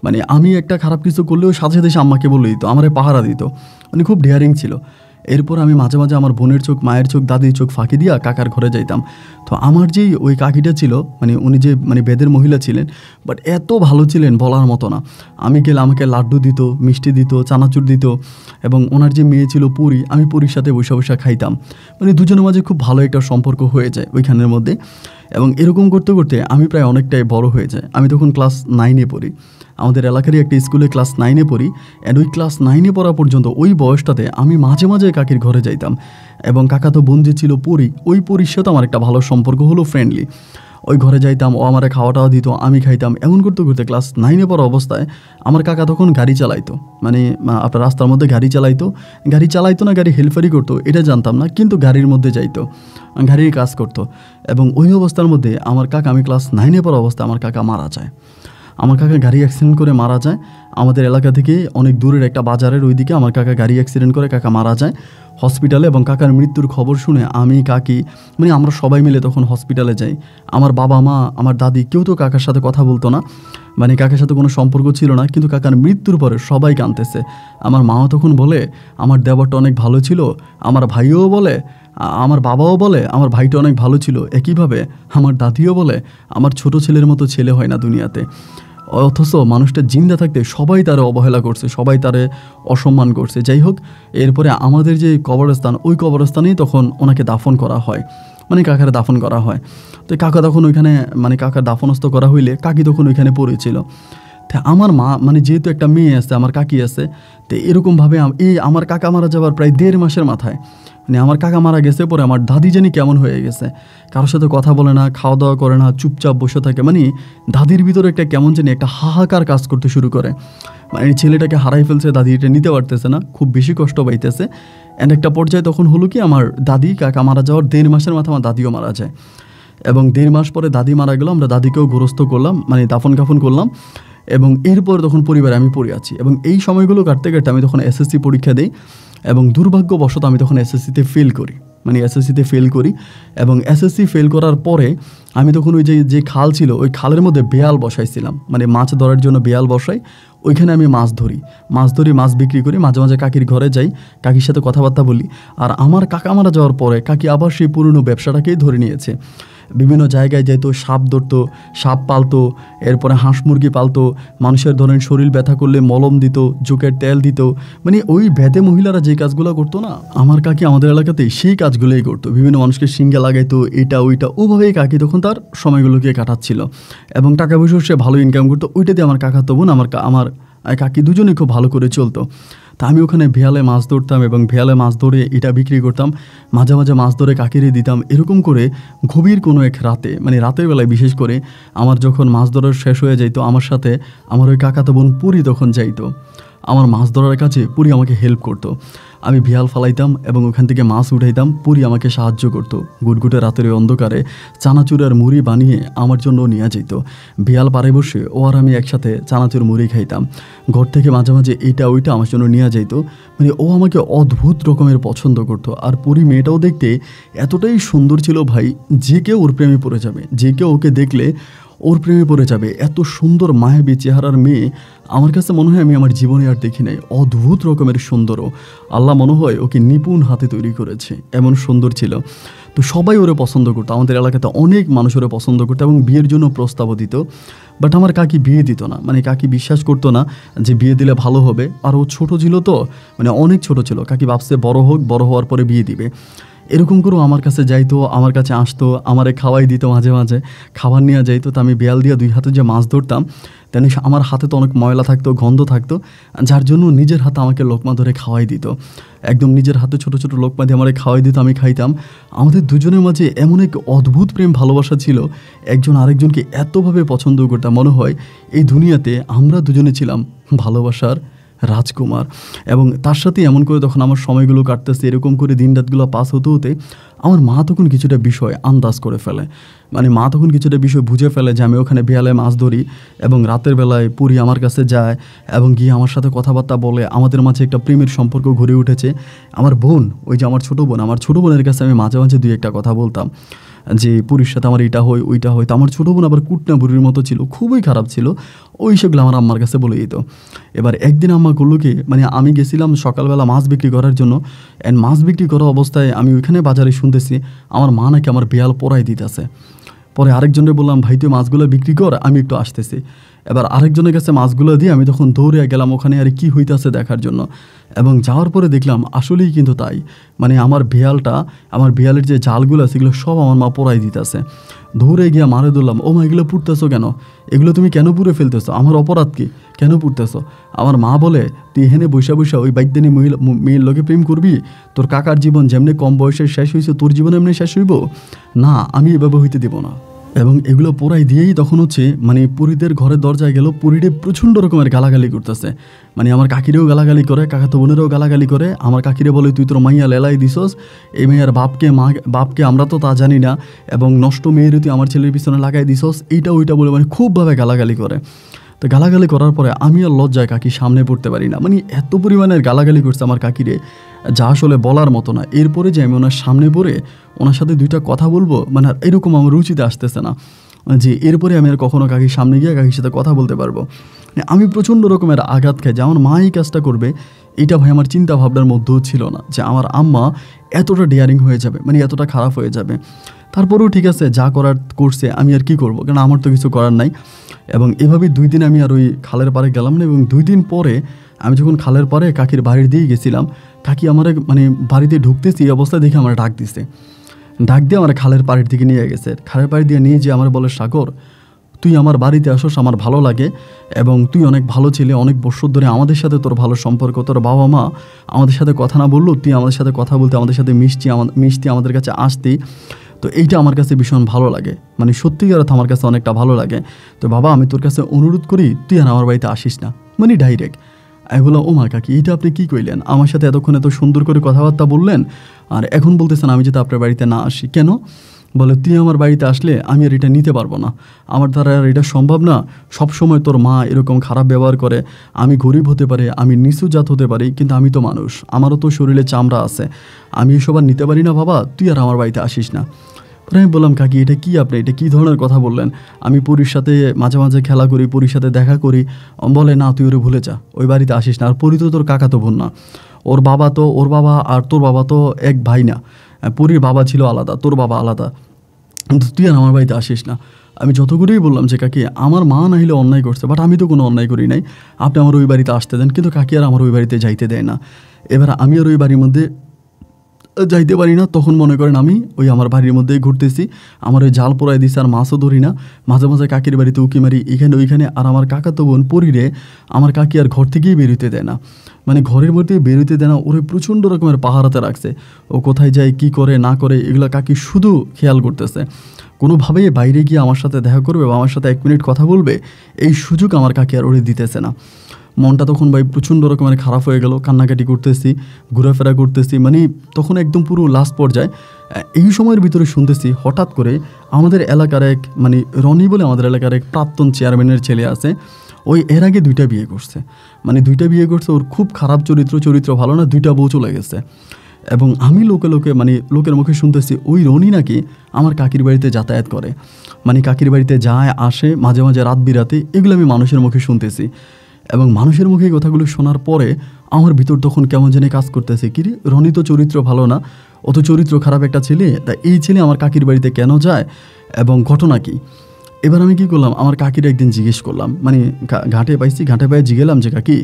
মানে আমি একটা খারাপ কিছু করলেও সাথে সাথে আম্মাকে বলে দিত, আমারে পাহারা দিত, মানে খুব ডেয়ারিং ছিল। এরপর আমি মাঝে মাঝে আমার বোনের চোখ, মায়ের চোখ, দাদির চোখ ফাঁকি দিয়া কাকার ঘরে যাইতাম। তো আমার যেই ওই কাকিটা ছিল, মানে উনি যে বেদের মহিলা ছিলেন, বাট এত ভালো ছিলেন বলার মতো না। আমি গেলে আমাকে লাড্ডু দিত, মিষ্টি দিত, চানাচুর দিত, এবং ওনার যে মেয়ে ছিল পুরী, আমি পুরীর সাথে বসে খাইতাম। মানে দুজনের মাঝে খুব ভালো একটা সম্পর্ক হয়ে যায় ওইখানের মধ্যে। এবং এরকম করতে করতে আমি প্রায় অনেকটাই বড় হয়ে যাই। আমি তখন ক্লাস 9-এ পড়ি, আমাদের এলাকারই একটা স্কুলে ক্লাস 9-এ পড়ি। অ্যান্ড ওই ক্লাস 9-এ পড়া পর্যন্ত ওই বয়সটাতে আমি মাঝে মাঝে কাকির ঘরে যাইতাম, এবং কাকা তো বোন যে ছিল পুরী, ওই পুরীর সাথে আমার একটা ভালো সম্পর্ক হলো, ফ্রেন্ডলি। ওই ঘরে যাইতাম, ও আমারে খাওয়াটাও দিত, আমি খাইতাম। এমন করতে করতে ক্লাস 9-এ পড়া অবস্থায় আমার কাকা তখন গাড়ি চালাইতো, মানে আপনার রাস্তার মধ্যে গাড়ি চালাইতো না, গাড়ি হেল্পারই করতো, এটা জানতাম না, কিন্তু গাড়ির মধ্যে যাইতো, গাড়ির কাজ করতো। এবং ওই অবস্থার মধ্যে আমার কাকা, আমি ক্লাস 9-এ পড়া অবস্থায় আমার কাকা মারা যায়। আমার কাকা গাড়ি অ্যাক্সিডেন্ট করে মারা যায়। আমাদের এলাকা থেকে অনেক দূরের একটা বাজারের ওইদিকে আমার কাকা গাড়ি অ্যাক্সিডেন্ট করে কাকা মারা যায় হসপিটালে। এবং কাকার মৃত্যুর খবর শুনে আমি, কাকি, মানে আমরা সবাই মিলে তখন হসপিটালে যাই। আমার বাবা মা, আমার দাদি, কেউ তো কাকার সাথে কথা বলতো না, মানে কাকার সাথে কোনো সম্পর্ক ছিল না। কিন্তু কাকার মৃত্যুর পরে সবাই কাঁদতেছে। আমার মাও তখন বলে আমার দেবরটা অনেক ভালো ছিল, আমার ভাইও বলে, আমার বাবাও বলে আমার ভাইটা অনেক ভালো ছিল, একইভাবে আমার দাদিও বলে আমার ছোট ছেলের মতো ছেলে হয় না দুনিয়াতে। অথচ মানুষটা জিন্দা থাকতে সবাই তারে অবহেলা করছে, সবাই তারে অসম্মান করছে। যাই হোক, এরপরে আমাদের যে কবরস্থান, ওই কবরস্থানেই তখন ওনাকে দাফন করা হয়, মানে কাকারে দাফন করা হয়। তো কাকা তখন ওইখানে, মানে কাকার দাফনস্থ করা হইলে কাকি তখন ওইখানে পড়েছিল। তা আমার মা, মানে যেহেতু একটা মেয়ে আছে, আমার কাকি আছে, তো এরকমভাবে আমার কাকা মারা যাওয়ার প্রায় 1.5 মাসের মাথায়, মানে আমার কাকা মারা গেছে পরে আমার দাদি জানি কেমন হয়ে গেছে, কারোর সাথে কথা বলে না, খাওয়া দাওয়া করে না, চুপচাপ বসে থাকে। মানে দাদির ভিতরে একটা কেমন জানি একটা হাহাকার কাজ করতে শুরু করে, মানে ছেলেটাকে হারাই ফেলছে, দাদি এটা নিতে পারতেছে না, খুব বেশি কষ্ট পাইতেছে। অ্যান্ড একটা পর্যায়ে তখন হলো কি, আমার দাদি কাকা মারা যাওয়ার 1.5 মাসের মাথায় আমার দাদিও মারা যায়। এবং 1.5 মাস পরে দাদি মারা গেল, আমরা দাদিকেও গোরস্ত করলাম, মানে দাফন কাফন করলাম। এবং এরপর তখন পরিবারে আমি পড়ে আছি। এবং এই সময়গুলো কাটতে কাটতে আমি তখন এসএসসি পরীক্ষা দিই, এবং দুর্ভাগ্যবশত আমি তখন এসএসসিতে ফেল করি। মানে এসএসসিতে ফেল করি। এবং এসএসসি ফেল করার পরে আমি তখন ওই যে খাল ছিল ওই খালের মধ্যে বেয়াল বসাইছিলাম, মানে মাছ ধরার জন্য বেয়াল বসাই, ওইখানে আমি মাছ ধরি, মাছ বিক্রি করি, মাঝে মাঝে কাকির ঘরে যাই, কাকির সাথে কথাবার্তা বলি। আর আমার কাকা মারা যাওয়ার পরে কাকি আবার সেই পুরনো ব্যবসাটাকেই ধরে নিয়েছে। বিভিন্ন জায়গায় যেত, সাপ ধরতো, সাপ পালতো, এরপরে হাঁস মুরগি পালতো, মানুষের ধরেন শরীর ব্যথা করলে মলম দিত, জোকের তেল দিত, মানে ওই ভেদে মহিলারা যে কাজগুলো করতো না, আমার কাকি আমাদের এলাকাতে সেই কাজগুলোই করতো। বিভিন্ন মানুষকে সিঙ্গে লাগাইতো, এটা ওইটা, ওভাবেই কাকি তখন তার সময়গুলোকে কাটাচ্ছিল এবং টাকা পয়সা সে ভালো ইনকাম করতো। ওইটা দিয়ে আমার কাকা তখন আমার কাকি দুজনেই খুব ভালো করে চলতো। তা আমি ওখানে ভেয়ালে মাছ ধরতাম এবং ভেয়ালে মাছ ধরে এটা বিক্রি করতাম, মাঝে মাঝে মাছ ধরে কাকিরে দিতাম। এরকম করে গভীর কোনো এক রাতে, মানে রাতের বেলায় বিশেষ করে আমার যখন মাছ ধরার শেষ হয়ে যাইতো, আমার সাথে আমার ওই কাকাতো বোন পুরি তখন যাইতো আমার মাছ ধরার কাছে। পুরি আমাকে হেল্প করতো, আমি ভিয়াল ফালাইতাম এবং ওখান থেকে মাছ উঠাইতাম, পুরি আমাকে সাহায্য করতো। গুটগুটে রাতের ওই অন্ধকারে চানাচুর আর মুড়ি বানিয়ে আমার জন্য নিয়ে যেত। ভিয়াল পাড়ে বসে ও আর আমি একসাথে চানাচুর মুড়ি খাইতাম। ঘর থেকে মাঝে মাঝে এইটা ওইটা আমার জন্য নিয়ে যেত। মানে ও আমাকে অদ্ভুত রকমের পছন্দ করতো। আর পুরি মেয়েটাও দেখতে এতটাই সুন্দর ছিল ভাই, যে কেউ ওর প্রেমে পড়ে যাবে, যে কেউ ওকে দেখলে ওর প্রেমে পড়ে যাবে। এত সুন্দর মায়াবী চেহারার মেয়ে আমার কাছে মনে হয় আমি আমার জীবনে আর দেখি নাই। অদ্ভুত রকমের সুন্দরও, আল্লাহ মনে হয় ওকে নিপুণ হাতে তৈরি করেছে, এমন সুন্দর ছিল। তো সবাই ওরে পছন্দ করতো, আমাদের এলাকাতে অনেক মানুষ ওরে পছন্দ করতো এবং বিয়ের জন্য প্রস্তাবও দিত। বাট আমার কাকি বিয়ে দিত না, মানে কাকি বিশ্বাস করতো না যে বিয়ে দিলে ভালো হবে। আর ও ছোটো ছিল তো, মানে অনেক ছোট ছিল, কাকি ভাবছে বড় হোক, বড় হওয়ার পরে বিয়ে দিবে। এরকম করেও আমার কাছে যাইতো, আমার কাছে আসতো, আমারে খাওয়াই দিত, মাঝে মাঝে খাবার নিয়ে যাইতো। তো আমি বেয়াল দিয়ে 2 হাতে যে মাছ ধরতাম, তেন আমার হাতে তো অনেক ময়লা থাকতো, গন্ধ থাকতো, যার জন্য নিজের হাতে আমাকে লোকমা ধরে খাওয়াই দিত। একদম নিজের হাতে ছোট ছোট লোকমা দিয়ে আমারে খাওয়াই দিত, আমি খাইতাম। আমাদের দুজনের মাঝে এমন এক অদ্ভুত প্রেম ভালোবাসা ছিল, একজন আরেকজনকে এতভাবে পছন্দ করতাম, মনে হয় এই দুনিয়াতে আমরা দুজনে ছিলাম ভালোবাসার রাজকুমার। এবং তার সাথে এমন করে তখন আমার সময়গুলো কাটতেছে, এরকম করে দিন রাতগুলো পাস হতে হতে আমার মা তখন কিছুটা বিষয় আন্দাজ করে ফেলে, মানে মা তখন কিছুটা বিষয় বুঝে ফেলে যে আমি ওখানে বেয়ালে মাছ ধরি এবং রাতের বেলায় পুরি আমার কাছে যায় এবং গিয়ে আমার সাথে কথাবার্তা বলে। আমাদের মাঝে একটা প্রেমের সম্পর্ক গড়ে উঠেছে। আমার বোন, ওই যে আমার ছোটো বোনের কাছে আমি মাঝে মাঝে 2-1টা কথা বলতাম যে পুরীর সাথে আমার এটা হয় ওইটা হয়। তো আমার ছোটো বোন আবার কুটনা বুড়ির মতো ছিল, খুবই খারাপ ছিল, ওই সেগুলো আমার আম্মার কাছে বলে দিত। এবার একদিন আম্মা করলো কি, মানে আমি গেছিলাম সকালবেলা মাছ বিক্রি করার জন্য, অ্যান্ড মাছ বিক্রি করা অবস্থায় আমি ওইখানে বাজারে শুনতেছি আমার মা নাকি আমার বেয়াল পরাই দিতেছে। পরে আরেকজনের বললাম ভাই তুই মাছগুলো বিক্রি কর, আমি একটু আসতেছি। এবার আরেকজনের কাছে মাছগুলো দিয়ে আমি তখন দৌড়ে গেলাম ওখানে আর কি হইতেছে দেখার জন্য। এবং যাওয়ার পরে দেখলাম আসলেই কিন্তু তাই, মানে আমার বেয়ালের যে জালগুলো সেগুলো সব আমার মা পোড়াই দিতেছে। দৌড়ে গিয়ে মারে ধরলাম, ও মা এগুলো পুড়তেছো কেন, এগুলো তুমি কেন পুড়ে ফেলতেছো, আমার অপরাধ কি, কেন পুড়তেছো? আমার মা বলে তুই এখানে বৈশা ওই বাইকদানি মেয়ের লোকে প্রেম করবি, তোর কাকার জীবন যেমনি কম বয়সে শেষ হয়েছে তোর জীবন এমনি শেষ হইব না, আমি এভাবে হইতে দেবো না। এবং এগুলো পোড়াই দিয়েই তখন হচ্ছে মানে পুরীদের ঘরের দরজায় গেল, পুরীরে প্রচণ্ড রকমের গালাগালি করতেছে, মানে আমার কাকিরেও গালাগালি করে, কাকাতো বোনেরও গালাগালি করে। আমার কাকিরে বলে তুই তোর মাইয়া লেলাই দিছস, এই মেয়ের বাপকে আমরা তো তা জানি না, এবং নষ্ট মেয়ের তুই আমার ছেলের পিছনে লাগাই দিছস, এইটা ওইটা বলে মানে খুবভাবে গালাগালি করে। তো গালাগালি করার পরে আমি আর লজ্জায় কাকি সামনে পড়তে পারি না, মানে এত পরিমাণের গালাগালি করছে আমার কাকিরে যা আসলে বলার মতো না। এরপরে যে আমি ওনার সামনে পড়ে ওনার সাথে 2টা কথা বলবো, মানে এরকম আমার রুচিতে আসতেছে না যে এরপরে আমি আর কখনো কাকির সামনে গিয়ে কাকির সাথে কথা বলতে পারবো। আমি প্রচণ্ড রকমের আঘাত খাই যে আমার মা এই কাজটা করবে, এটা ভাই আমার চিন্তা ভাবনার মধ্যেও ছিল না যে আমার আম্মা এতটা ডেয়ারিং হয়ে যাবে, মানে এতটা খারাপ হয়ে যাবে। তারপরেও ঠিক আছে, যা করার করছে, আমি আর কি করব, কারণ আমার তো কিছু করার নাই। এবং এভাবেই 2 দিন আমি আর ওই খালের পাড়ে গেলাম না। এবং 2 দিন পরে আমি যখন খালের পাড়ে কাকির বাড়ির দিয়ে গেছিলাম, কাকি আমার মানে বাড়িতে ঢুকতেছি এই অবস্থায় দেখে আমার ডাক দিয়ে আমার খালের পাড়ের দিকে নিয়ে গেছে। খালের পাড়ি দিয়ে নিয়ে যে আমার বলে, সাগর তুই আমার বাড়িতে আসোস, আমার ভালো লাগে, এবং তুই অনেক ভালো ছেলে, অনেক বছর ধরে আমাদের সাথে তোর ভালো সম্পর্ক, তোর বাবা মা আমাদের সাথে কথা না বললো, তুই আমাদের সাথে কথা বলতে, আমাদের সাথে মিষ্টি আমাদের কাছে আসতি, তো এইটা আমার কাছে ভীষণ ভালো লাগে, মানে সত্যিকার অর্থে আমার কাছে অনেকটা ভালো লাগে। তো বাবা আমি তোর কাছে অনুরোধ করি তুই আর আমার বাড়িতে আসিস না, মানে ডাইরেক্ট। আমি বললাম ও মা কাকি এটা আপনি কী কইলেন, আমার সাথে এতক্ষণ এত সুন্দর করে কথাবার্তা বললেন আর এখন বলতেছেন আমি যাতে আপনার বাড়িতে না আসি, কেন? বলে তুই আমার বাড়িতে আসলে আমি আর এটা নিতে পারবো না, আমার দ্বারা আর এটা সম্ভব না। সব সময় তোর মা এরকম খারাপ ব্যবহার করে। আমি গরিব হতে পারে, আমি নিচু জাত হতে পারি, কিন্তু আমি তো মানুষ, আমারও তো শরীরে চামড়া আছে, আমি এসব আর নিতে পারি না বাবা, তুই আর আমার বাড়িতে আসিস না। পরে আমি বললাম কাকি এটা কি, আপনি এটা কী ধরনের কথা বললেন? আমি পরীর সাথে মাঝে মাঝে খেলা করি, পরীর সাথে দেখা করি। বলে না তুই ওরে ভুলে যা, ওই বাড়িতে আসিস না। আর পরী তো তোর কাকা তো বোন না, ওর বাবা আর তোর বাবা তো এক ভাই না। পরীর বাবা ছিল আলাদা, তোর বাবা আলাদা, কিন্তু তুই আর আমার বাড়িতে আসিস না। আমি যত করেই বললাম যে কাকি আমার মা না হলে অন্যায় করছে, বাট আমি তো কোনো অন্যায় করি নাই, আপনি আমার ওই বাড়িতে আসতে দেন। কিন্তু কাকি আর আমার ওই বাড়িতে যাইতে দেয় না। এবার আমি আর ওই বাড়ির মধ্যে যাইতে পারি না। তখন মনে করেন আমি ওই আমার বাড়ির মধ্যেই ঘুরতেছি, আমার ওই জাল পোড়ায় দিছে, আর মাছও ধরি না। মাঝে মাঝে কাকির বাড়িতে উকি মারি এখানে ওইখানে। আর আমার কাকাতো বোন পরীরে আমার কাকি আর ঘর থেকেই বেরোতে দেয় না, মানে ঘরের মধ্যে বেরোতে দেয় না। ওরে প্রচণ্ড রকমের পাহারাতে রাখছে, ও কোথায় যায় কী করে না করে এগুলো কাকি শুধু খেয়াল করতেছে। কোনোভাবেই বাইরে গিয়ে আমার সাথে দেখা করবে বা আমার সাথে 1 মিনিট কথা বলবে, এই সুযোগ আমার কাকি আর ওরে দিতেছে না। মনটা তখন ভাই প্রচণ্ড রকমের খারাপ হয়ে গেল, কান্নাকাটি করতেছি, ঘোরাফেরা করতেছি, মানে তখন একদম পুরো লাস্ট পর্যায়ে। এই সময়ের ভিতরে শুনতেছি হঠাৎ করে আমাদের এলাকার এক মানে রনি বলে আমাদের এলাকার এক প্রাক্তন চেয়ারম্যানের ছেলে আছে, ওই এর আগে 2টা বিয়ে করছে, মানে 2টা বিয়ে করছে। ওর খুব খারাপ চরিত্র ভালো না, 2টা বউ চলে গেছে। এবং আমি লোকে মানে লোকের মুখে শুনতেছি ওই রনি নাকি আমার কাকির বাড়িতে যাতায়াত করে, মানে কাকির বাড়িতে যায় আসে মাঝে মাঝে রাত বিরাতে, এগুলো আমি মানুষের মুখে শুনতেছি। এবং মানুষের মুখে এই কথাগুলো শোনার পরে আমার ভিতর তখন কেমন জানি কাজ করতেছে, কি রে রনি তো চরিত্র ভালো না, অত চরিত্র খারাপ একটা ছেলে, তা এই ছেলে আমার কাকির বাড়িতে কেন যায় এবং ঘটনা কি? এবার আমি কি করলাম, আমার কাকির একদিন জিজ্ঞেস করলাম, মানে ঘাটে পায়ে জিগেলাম যে কাকি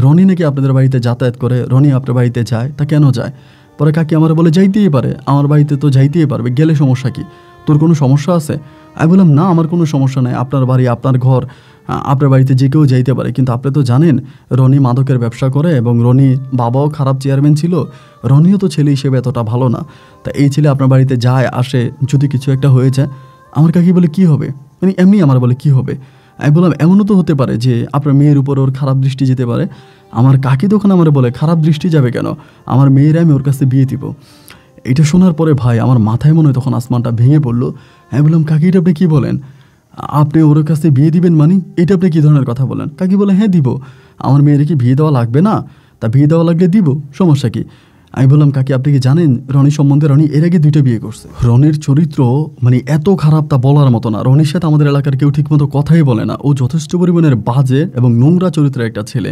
রনি নাকি আপনাদের বাড়িতে যাতায়াত করে, রনি আপনার বাড়িতে যায়, তা কেন যায়? পরে কাকি আমার বলে যাইতেই পারে, আমার বাড়িতে তো যাইতেই পারবে, গেলে সমস্যা কি, তোর কোনো সমস্যা আছে? আমি বললাম না আমার কোনো সমস্যা নাই, আপনার বাড়ি আপনার ঘর, আপনার বাড়িতে যে কেউ যাইতে পারে। কিন্তু আপনি তো জানেন রনি মাদকের ব্যবসা করে এবং রনি বাবাও খারাপ চেয়ারম্যান ছিল, রনিও তো ছেলে হিসেবে এতটা ভালো না, তা এই ছেলে আপনার বাড়িতে যায় আসে, যদি কিছু একটা হয়ে যায়। আমার কাকি বলে কি হবে, মানে এমনি আমার বলে কি হবে? আমি বললাম এমনও তো হতে পারে যে আপনার মেয়ের উপর ওর খারাপ দৃষ্টি যেতে পারে। আমার কাকি তখন আমার বলে খারাপ দৃষ্টি যাবে কেন, আমার মেয়েরা আমি ওর কাছে বিয়ে দিব। এটা শোনার পরে ভাই আমার মাথায় মনে হয় তখন আসমানটা ভেঙে পড়লো। আমি বললাম কাকি এটা আপনি কী বলেন, আপনি ওর কাছে বিয়ে দিবেন মানে এটা আপনি কী ধরনের কথা বলেন? কাকি বলে হ্যাঁ দিব, আমার মেয়ের কি বিয়ে দেওয়া লাগবে না, তা বিয়ে দেওয়া লাগলে দিব, সমস্যা কি? আমি বললাম কাকি আপনি কি জানেন রনি সম্বন্ধে, রনি এর আগে 2টা বিয়ে করছে, রনির চরিত্র মানে এত খারাপ তা বলার মতো না। রনির সাথে আমাদের এলাকার কেউ ঠিকমতো কথাই বলে না, ও যথেষ্ট পরিমাণের বাজে এবং নোংরা চরিত্রের একটা ছেলে।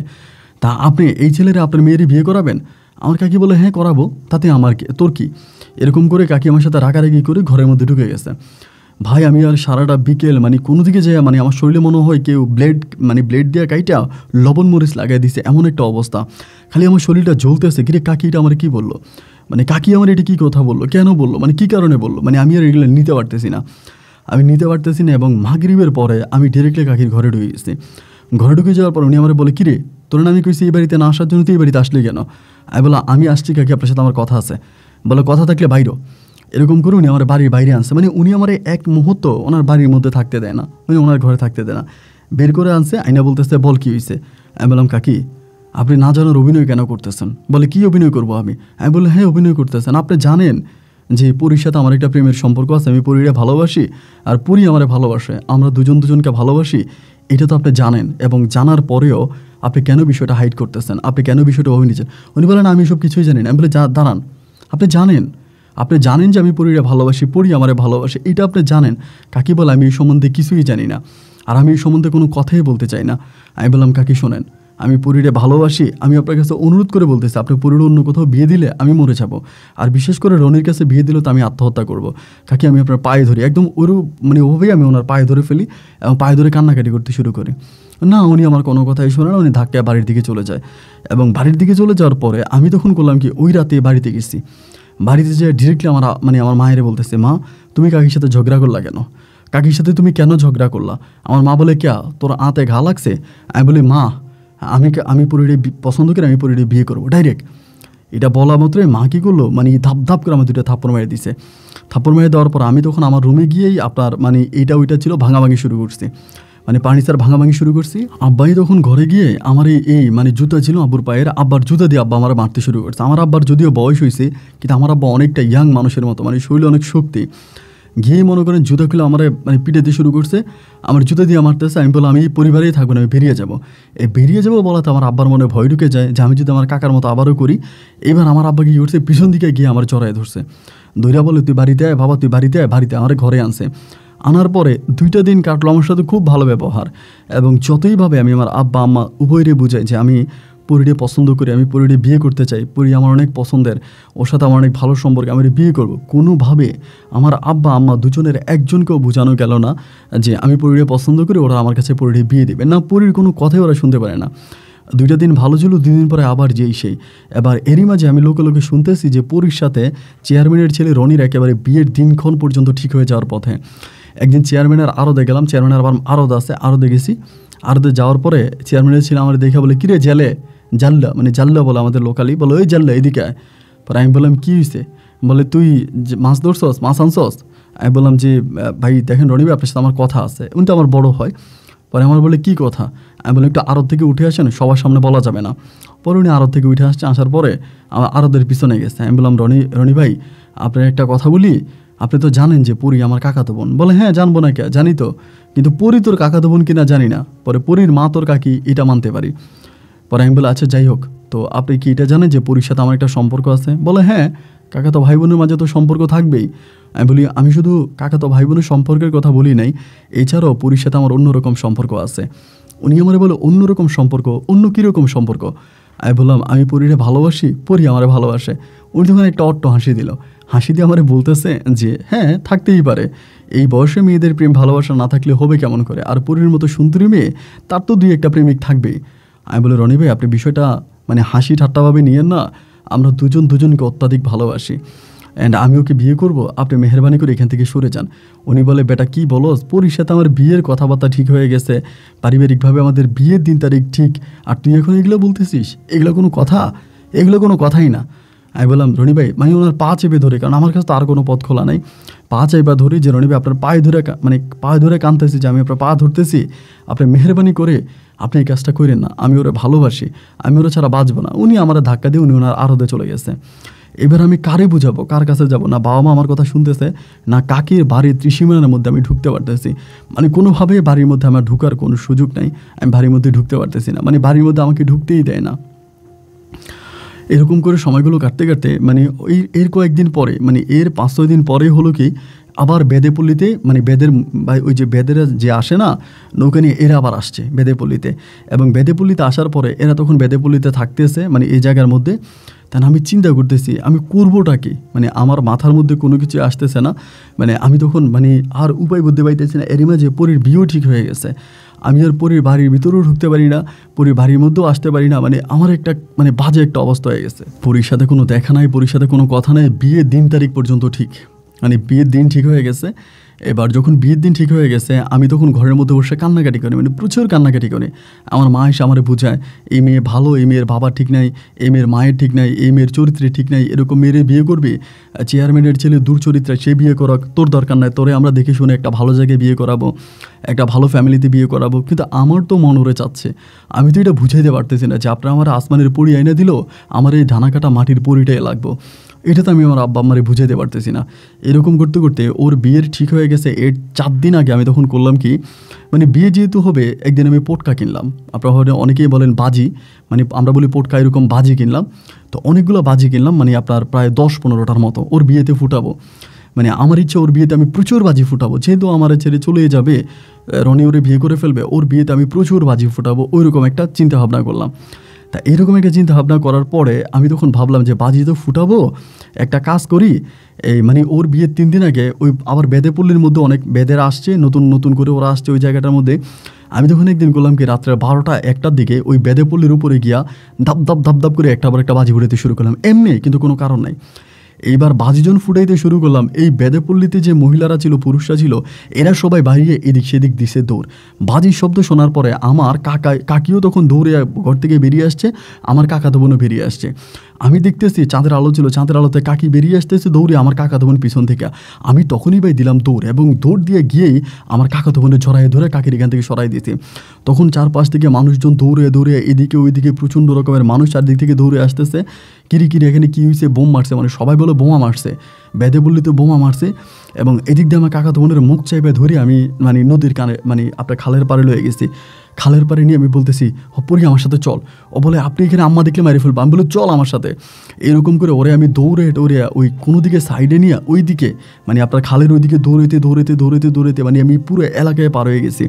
তা আপনি এই ছেলেরা আপনার মেয়েরই বিয়ে করাবেন? আমার কাকি বলে হ্যাঁ করাবো, তাতে আমার কি, তোর কি? এরকম করে কাকি আমার সাথে রাগারাগি করে ঘরের মধ্যে ঢুকে গেছে। ভাই আমি আর সারাটা বিকেল মানে কোনো দিকে যায়, মানে আমার শরীরে মনে হয় কেউ ব্লেড দিয়ে কাইটা লবণ মরিচ লাগাই দিছে, এমন একটা অবস্থা। খালি আমার শরীরটা জ্বলতেছে, কিরে কাকি এটা আমার কী বললো, মানে কাকি আমার এটা কী কথা বললো, কেন বললো, মানে কী কারণে বললো, মানে আমি আর এগুলো নিতে পারতেছি না। এবং মাগরিবের পরে আমি ডিরেক্টলি কাকির ঘরে ঢুকে গেছি। ঘরে ঢুকে যাওয়ার পর উনি আমার বলে কিরে তোর না আমি কইছি এই বাড়িতে না আসার জন্য, তুই এই বাড়িতে আসলি কেন? আমি বললাম আমি আসছি কাকি আপনার সাথে আমার কথা আছে। বলে কথা থাকলে বাইরো, এরকম করে উনি আমার বাড়ির বাইরে আনছে, মানে উনি আমার এক মুহূর্ত ওনার বাড়ির মধ্যে থাকতে দেয় না, মানে ওনার ঘরে থাকতে দেয় না, বের করে আনছে, আইনা বলতেছে বল কী হয়েছে? আমি বললাম কাকি আপনি না জানার অভিনয় কেন করতেছেন? বলে কি অভিনয় করবো আমি বললাম হ্যাঁ অভিনয় করতেছেন, আপনি জানেন যে পরীর সাথে আমার একটা প্রেমের সম্পর্ক আছে, আমি পরীরে ভালোবাসি আর পরী আমারে ভালোবাসে, আমরা দুজনকে ভালোবাসি, এটা তো আপনি জানেন, এবং জানার পরেও আপনি কেন বিষয়টা হাইড করতেছেন, আপনি কেন বিষয়টা অভিনয় নিচ্ছেন? উনি বলেন আমি এসব কিছুই জানি না। আমি বলে দাঁড়ান, আপনি জানেন যে আমি পরীরে ভালোবাসি, পরী আমারে ভালোবাসে, এটা আপনি জানেন। কাকি বলে আমি এই সম্বন্ধে কিছুই জানি না, আর আমি এই সম্বন্ধে কোনো কথাই বলতে চাই না। আমি বললাম কাকি শোনেন, আমি পরীরে ভালোবাসি, আমি আপনার কাছে অনুরোধ করে বলতেছি আপনি পরীর অন্য কোথাও বিয়ে দিলে আমি মরে যাব, আর বিশেষ করে রনির কাছে বিয়ে দিলে তো আমি আত্মহত্যা করব। কাকি আমি আপনার পায়ে ধরি, একদম মানে ওভাবেই আমি ওনার পায়ে ধরে ফেলি এবং পায়ে ধরে কান্নাকাটি করতে শুরু করি। না উনি আমার কোনো কথাই শোনে না, উনি ধাক্কায় বাড়ির দিকে চলে যায়। এবং বাড়ির দিকে চলে যাওয়ার পরে আমি তখন করলাম কি, ওই রাতে বাড়িতে গেছি, বাড়িতে যেয়ে ডিরেক্টলি আমার মায়েরে বলতেছে মা তুমি কাকির সাথে ঝগড়া করলা কেন, কাকির সাথে তুমি কেন ঝগড়া করলা? আমার মা বলে ক্যা তোর আঁতে ঘা লাগছে? আমি বলি মা আমি পরীরে পছন্দ করে আমি পরীরে বিয়ে করবো ডাইরেক্ট। এটা বলা মাত্রই মা কী করলো, মানে ধাপ করে আমার 2টা থাপ্পড় মেরে দিছে। থাপ্পড় মেরে দেওয়ার পর আমি তখন আমার রুমে গিয়েই আপনার মানে এইটা ওইটা ছিল ভাঙাভাঙি শুরু করছি, মানে ফার্নিচার ভাঙাভাঙি শুরু করছি। আব্বাই তখন ঘরে গিয়ে আমার এই মানে জুতা ছিল আব্বুর পায়ের, আব্বার জুতা দিয়ে আব্বা আমার মারতে শুরু করছে। আমার আব্বার যদিও বয়স হয়েছে, কিন্তু আমার আব্বা অনেকটা ইয়াং মানুষের মতো, মানে শরীরে অনেক শক্তি। গিয়েই মনে করেন জুতা খুলে আমার মানে পিটাতে শুরু করছে, আমার জুতা দিয়ে মারতেছে। আমি বললাম আমি এই পরিবারেই থাকবো না, আমি বেরিয়ে যাবো। এই বেরিয়ে যাবো বলাতে আমার আব্বার মনে ভয় ঢুকে যায় যে আমি যদি আমার কাকার মতো আবারও করি। এবার আমার আব্বা কি করছে, পিছন দিকে গিয়ে আমার জড়ায় ধরছে, ধৈরা বলে তুই বাড়িতে আয় বাবা, তুই বাড়িতে আয়। বাড়িতে আমার ঘরে আনছে। আনার পরে 2টা দিন কাটলো আমার সাথে খুব ভালো ব্যবহার, এবং যতইভাবে আমি আমার আব্বা আম্মা উভয়রে বুঝাই যে আমি পরিরে পছন্দ করি, আমি পরিরে বিয়ে করতে চাই, পরি আমার অনেক পছন্দের, ওর সাথে আমার অনেক ভালো সম্পর্ক, আমি বিয়ে করব। কোনোভাবে আমার আব্বা আম্মা দুজনের একজনকেও বোঝানো গেল না যে আমি পরিরে পছন্দ করি, ওরা আমার কাছে পরিরে বিয়ে দেবে না। পরির কোনো কথাই ওরা শুনতে পারে না। 2টা দিন ভালো ছিল, 2 দিন পরে আবার যেই সেই। এবার এরই মাঝে আমি লোকে লোকে শুনতেছি যে পরির সাথে চেয়ারম্যানের ছেলে রনির একেবারে বিয়ের দিনক্ষণ পর্যন্ত ঠিক হয়ে যাওয়ার পথে। একদিন চেয়ারম্যানের আরদে গেলাম, চেয়ারম্যানের আবার আরদ আছে, আরদে গেছি। আরদে যাওয়ার পরে চেয়ারম্যানের ছেলে আমার দেখে বলে কিরে জেলে জাল্লা, মানে জাল্লা বলে আমাদের লোকালি, বলে ওই জাল্লা এদিকে আয়। পরে আমি বললাম কী হয়েছে, বলে তুই মাছ ধরছস, মাছ আনছস। আমি বললাম যে ভাই দেখেন রনি ভাই আপনার সাথে আমার কথা আছে, উনি তো আমার বড় হয়। পরে আমার বলে কী কথা, আমি বললাম একটু আড়ত থেকে উঠে আসেন, সবার সামনে বলা যাবে না। পরে উনি আড়ত থেকে উঠে আসছে, আসার পরে আমার আড়তের পিছনে গেছে। আমি বললাম রনি ভাই আপনার একটা কথা বলি, আপনি তো জানেন যে পরি আমার কাকাতো বোন। বলে হ্যাঁ জানবো না কে, জানি তো, কিন্তু পরি তোর কাকাতো বোন কিনা জানি না। পরে পরির মা তোর কাকি এটা মানতে পারি। পরে আমি বলে আচ্ছা যাই হোক, তো আপনি কি এটা জানেন যে পরির সাথে আমার একটা সম্পর্ক আছে? বলে হ্যাঁ, কাকাতো ভাই বোনের মাঝে তো সম্পর্ক থাকবেই। আমি বলি আমি শুধু কাকাতো ভাই বোনের সম্পর্কের কথা বলি নাই, এছাড়াও পরির সাথে আমার অন্যরকম সম্পর্ক আছে। উনি আমার বলে অন্যরকম সম্পর্ক, অন্য কীরকম সম্পর্ক? আমি বললাম আমি পরিরে ভালোবাসি, পরি আমারে ভালোবাসে। উনি তখন একটা অট্ট হাসি দিল, হাসি দিয়ে আমারে বলতেছে যে হ্যাঁ থাকতেই পারে, এই বয়সে মেয়েদের প্রেম ভালোবাসা না থাকলে হবে কেমন করে, আর পরির মতো সুন্দরী মেয়ে তার তো 2-1টা প্রেমিক থাকবেই। আমি বলে রনি ভাই আপনি বিষয়টা মানে হাসি ঠাট্টাভাবে নিয়েন না, আমরা দুজনকে অত্যাধিক ভালোবাসি, অ্যান্ড আমি ওকে বিয়ে করব, আপনি মেহরবানি করে এখান থেকে সরে যান। উনি বলে বেটা কী বলোস, পরির সাথে আমার বিয়ের কথাবার্তা ঠিক হয়ে গেছে, পারিবারিকভাবে আমাদের বিয়ের দিন তারিখ ঠিক, আর তুই এখন এগুলো বলতেছিস, এগুলো কোনো কথা? এগুলো কোনো কথাই না। আমি বললাম রনি ভাই মানে ওনার পা চেপে ধরে, কারণ আমার কাছে তো আর কোনো পথ খোলা নাই, পা চেপে ধরি যে রনি ভাই আপনার পায়ে ধরে কাঁদতেছি যে আমি আপনার পা ধরতেছি, আপনি মেহরবানি করে আপনি এই কাজটা করেন না, আমি ওরা ভালোবাসি, আমি ওরা ছাড়া বাঁচবো না। উনি আমার ধাক্কা দিয়ে উনি ওনার আরদে চলে গেছে। এবার আমি কারে বুঝাবো, কার কাছে যাব? না বাবা মা আমার কথা শুনতেছে, না কাকির বাড়ির ত্রিসীমানার মধ্যে আমি ঢুকতে পারতেছি, মানে কোনোভাবে বাড়ির মধ্যে আমার ঢুকার কোনো সুযোগ নাই, আমি বাড়ির মধ্যে ঢুকতে পারতেছি না, মানে বাড়ির মধ্যে আমাকে ঢুকতেই দেয় না। এরকম করে সময়গুলো কাটতে কাটতে মানে এর কয়েকদিন পরে, মানে এর 5-6 দিন পরে হলো কি আবার বেদেপল্লিতে, মানে ওই যে বেদেরা যে আসে না নৌকা নিয়ে, এরা আবার আসছে বেদেপল্লিতে। এবং বেদেপল্লিতে আসার পরে এরা তখন বেদেপল্লিতে থাকতেছে, মানে এই জায়গার মধ্যে। তাহলে আমি চিন্তা করতেছি আমি করবোটা কি, মানে আমার মাথার মধ্যে কোনো কিছু আসতেছে না, মানে আমি তখন মানে আর উপায় বুঝতে পাইতেছি না। এরই মাঝে পরীর বিয়েও ঠিক হয়ে গেছে, আমি আর পরীর বাড়ির ভিতরেও ঢুকতে পারি না, পরীর বাড়ির মধ্যেও আসতে পারি না, মানে আমার একটা মানে বাজে একটা অবস্থা হয়ে গেছে। পরীর সাথে কোনো দেখা নাই, পরীর সাথে কোনো কথা নাই, বিয়ের দিন তারিখ পর্যন্ত ঠিক, মানে বিয়ের দিন ঠিক হয়ে গেছে। এবার যখন বিয়ের দিন ঠিক হয়ে গেছে আমি তখন ঘরের মধ্যে বসে কান্নাকাটি করি, মানে প্রচুর কান্নাকাটি করি। আমার মা এসে আমার বুঝায় এই মেয়ে ভালো, এই মেয়ের বাবা ঠিক নাই, এই মেয়ের মায়ের ঠিক নাই, এই মেয়ের চরিত্রে ঠিক নাই, এরকম মেয়েরে বিয়ে করবি, চেয়ারম্যানের ছেলে দূর চরিত্রে, সে বিয়ে করা তোর দরকার নাই, তোরে আমরা দেখে শুনে একটা ভালো জায়গায় বিয়ে করাবো, একটা ভালো ফ্যামিলিতে বিয়ে করাবো। কিন্তু আমার তো মন ওরে চাচ্ছে, আমি তো এটা বুঝাইতে পারতেছি না যে আপনারা আমার আসমানের পরি আইনা দিল, আমার এই ঢানা কাটা মাটির পরিটাই লাগবো, এটা তো আমি আমার আব্বা আম্মারে বুঝাইতে পারতেছি না। এরকম করতে করতে ওর বিয়ের ঠিক হয়ে গেছে। এর 4 দিন আগে আমি তখন করলাম কি, মানে বিয়ে যেহেতু হবে একদিন আমি পটকা কিনলাম, আপনারা হয়তো অনেকেই বলেন বাজি, মানে আমরা বলি পটকা, এরকম বাজি কিনলাম। তো অনেকগুলো বাজি কিনলাম, মানে আপনার প্রায় 10-15টার মতো ওর বিয়েতে ফুটাবো। মানে আমার ইচ্ছা ওর বিয়েতে আমি প্রচুর বাজি ফুটাবো, যেহেতু আমার ছেড়ে চলে যাবে, রনি ওরে বিয়ে করে ফেলবে, ওর বিয়েতে আমি প্রচুর বাজি ফুটাবো, ওইরকম একটা চিন্তা ভাবনা করলাম। তা এরকম একটা চিন্তা ভাবনা করার পরে আমি তখন ভাবলাম যে বাজি তো ফুটাবো, একটা কাজ করি, এই মানে ওর বিয়ের 3 দিন আগে ওই আবার বেদেপল্লির মধ্যে অনেক বেদেরা আসছে, নতুন নতুন করে ওরা আসছে ওই জায়গাটার মধ্যে। আমি তখন একদিন করলাম কি রাত্রে 12টা-1টার দিকে ওই বেদেপল্লির উপরে গিয়া ধাপ করে একটা বাজি ফুটাতে শুরু করলাম, এমনি, কিন্তু কোনো কারণ নাই। এইবার বাজি যখন ফুটাইতে শুরু করলাম, এই বেদেপল্লিতে যে মহিলারা ছিল, পুরুষরা ছিল, এরা সবাই বাইরে এদিক সেদিক দিছে দৌড়। বাজির শব্দ শোনার পরে আমার কাকিও তখন দৌড়ে ঘর থেকে বেরিয়ে আসছে, আমার কাকাতো বোনও বেরিয়ে আসছে। আমি দেখতেছি চাঁদের আলো ছিল, চাঁদের আলোতে কাকি বেরিয়ে আসতেছে দৌড়ে, আমার কাকাতো বোন পিছন থেকে। আমি তখনই ভাই দিলাম দৌড়, এবং দৌড় দিয়ে গিয়েই আমার কাকাতো বোনের জড়াইয়ে ধরে কাকির এখান থেকে সরাই দিয়েছে। তখন চারপাশ থেকে মানুষজন দৌড়ে এদিকে ওইদিকে প্রচণ্ড রকমের মানুষ চারদিক থেকে দৌড়ে আসতেছে। কিরি এখানে কী হয়েছে, বোম মারছে, মানে সবাই বলে বোমা মারছে, বেদেপল্লিতে বোমা মারছে। এবং এদিক দিয়ে আমার কাকাতো বোনের মুখ চাইবে ধরে আমি মানে নদীর কানে মানে আপনার খালের পাড়ে লয়ে গেছি। খালের পাড়ে নিয়ে আমি বলতেছি পরি আমার সাথে চল। ও বলে আপনি এখানে আম্মা দেখলে মারি ফেলবো। আমি বলে চল আমার সাথে। এরকম করে ওরে আমি দৌড়ে দৌড়ে ওই কোনো দিকে সাইডে নিয়ে ওই দিকে মানে আপনার খালের ওই দিকে দৌড়াইতে মানে আমি পুরো এলাকায় পার হয়ে গেছি।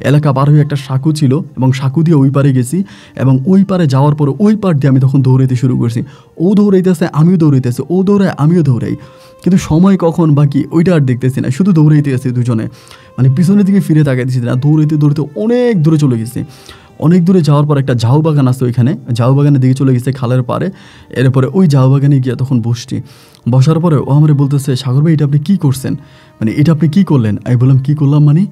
এলাকা পার হয়ে একটা সাঁকু ছিল এবং সাঁকু দিয়ে ওই পারে গেছি এবং ওই পারে যাওয়ার পরে ওই পার দিয়ে আমি তখন দৌড়াইতে শুরু করছি। ও দৌড়াইতেছে আমিও দৌড়াইতেছি, ও দৌড়ায় আমিও দৌড়াই, কিন্তু সময় কখন বাকি ওইটা আর দেখতেছি না, শুধু দৌড়াইতে আছি দুজনে, মানে পিছনের দিকে ফিরে তাকাইতেছি না। দৌড়াইতে অনেক দূরে চলে গেছি। অনেক দূরে যাওয়ার পর একটা ঝাউ বাগান আছে, ওইখানে ঝাউ বাগানের দিকে চলে গেছে খালের পাড়ে। এরপরে ওই ঝাউ বাগানে গিয়ে তখন বসছি। বসার পরে ও আমার বলতেছে সাগর ভাই এটা আপনি কী করছেন, মানে এটা আপনি কী করলেন? আমি বললাম কী করলাম মানে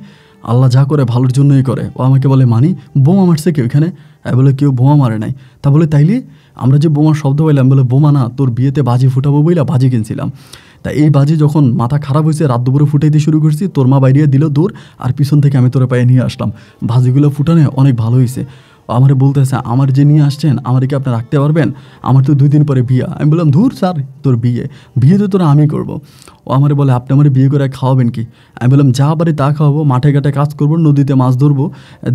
আল্লাহ যা করে ভালোর জন্যই করে। ও আমাকে বলে মানি বোমা মারছে কেউ এখানে? আমি বলে কেউ বোমা মারে নাই। তা বলে তাইলে আমরা যে বোমার শব্দ পাইলাম, বলে বোমা না, তোর বিয়েতে বাজি ফুটাবো বইলা বাজি কিনছিলাম। তা এই বাজি যখন মাথা খারাপ হয়েছে রাত দুপুরে ফুটাইতে শুরু করছি, তোর মা বাইরে দিল দূর আর পিছন থেকে আমি তোর পায়ে নিয়ে আসলাম। বাজিগুলো ফুটানো অনেক ভালো হয়েছে। আমারে বলতেছে আমার যে নিয়ে আসছেন আমার কি আপনি রাখতে পারবেন? আমার তো 2 দিন পরে বিয়ে। আমি বললাম ধুর স্যার তোর বিয়ে তো তোরা আমি করবো। ও আমারে বলে আপনি আমার বিয়ে করে খাওয়াবেন কি? আমি বললাম যা পারি তা খাওয়াবো, মাঠে ঘাটে কাজ করবো, নদীতে মাছ ধরবো,